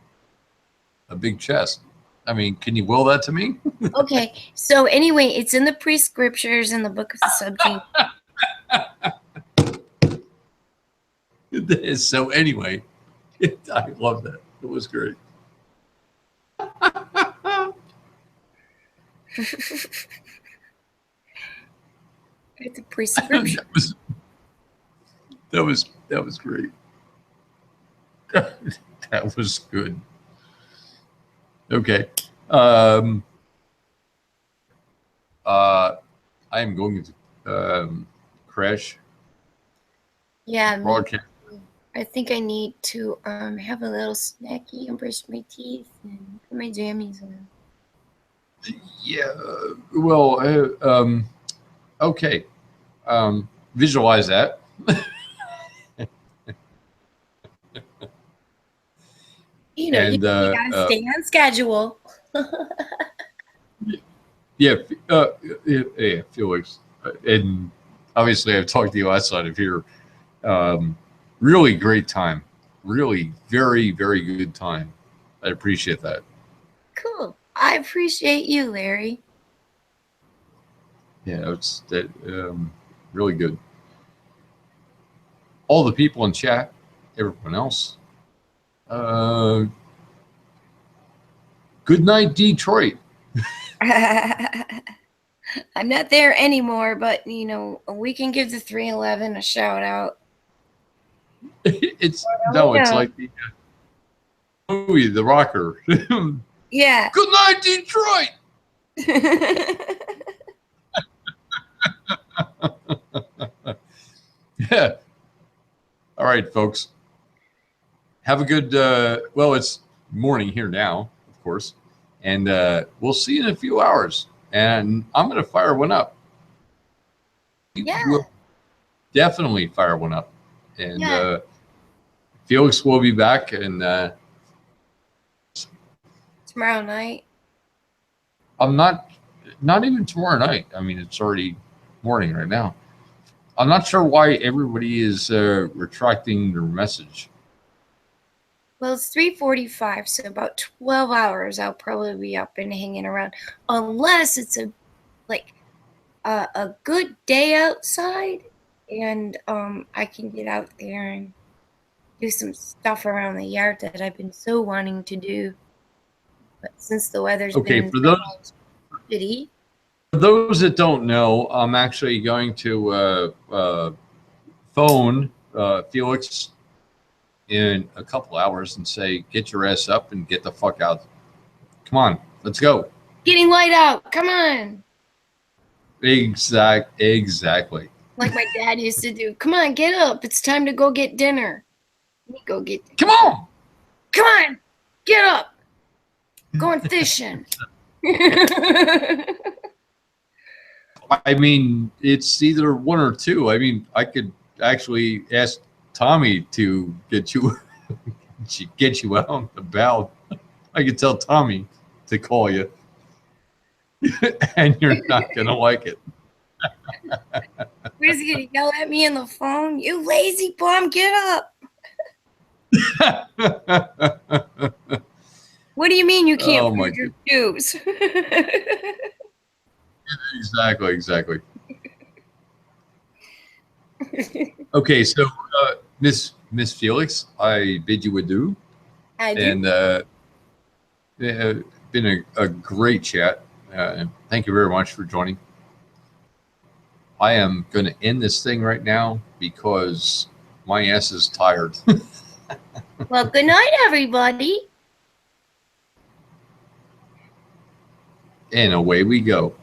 a big chest. I mean, can you will that to me?
okay. So anyway, it's in the prescriptures in the book of the subject.
So anyway, I love that. It was great.
It's a prescription.
That was great. That was good. Okay. I am going to crash
Yeah, me
broadcast.
too. I think I need to have a little snacky and brush my teeth and put my jammies on.
Yeah. Well, okay. Visualize that.
You know,
And,
you gotta stay on schedule.
Yeah, Felix, and obviously I've talked to you outside of here. Really great time. Really very, very good time. I appreciate that.
Cool. I appreciate you, Larry.
Yeah, it's that really good. All the people in chat, everyone else. Good night, Detroit.
I'm not there anymore, but you know, we can give the 311 a shout out.
It's
yeah.
like the movie The Rocker.
Yeah.
Good night, Detroit. Yeah. All right, folks. Have a good well, it's morning here now, of course. And we'll see you in a few hours. And I'm gonna fire one up.
Yeah.
We'll definitely fire one up. And
Yeah.
Felix will be back and
Tomorrow night.
I'm not even tomorrow night. I mean, it's already morning right now. I'm not sure why everybody is retracting their message.
Well, it's 3:45, so about 12 hours I'll probably be up and hanging around, unless it's a good day outside, and I can get out there and do some stuff around the yard that I've been so wanting to do. But since the weather's been
For those
shitty.
For those that don't know, I'm actually going to phone Felix in a couple hours and say, get your ass up and get the fuck out. Come on, let's go.
Getting light out. Come on.
Exactly.
Like my dad used to do. Come on, get up. It's time to go get dinner. Let me go get dinner.
Come on.
Come on. Get up. Going fishing.
I mean, it's either one or two. I mean, I could actually ask Tommy to get you out and about. I could tell Tommy to call you, and you're not gonna like it.
What is he gonna yell at me on the phone? You lazy bum, get up. What do you mean you can't find your shoes?
Exactly. Okay, so Miss Felix, I bid you adieu.
I do.
And been a great chat. Thank you very much for joining. I am going to end this thing right now because my ass is tired.
Well, good night, everybody.
And away we go.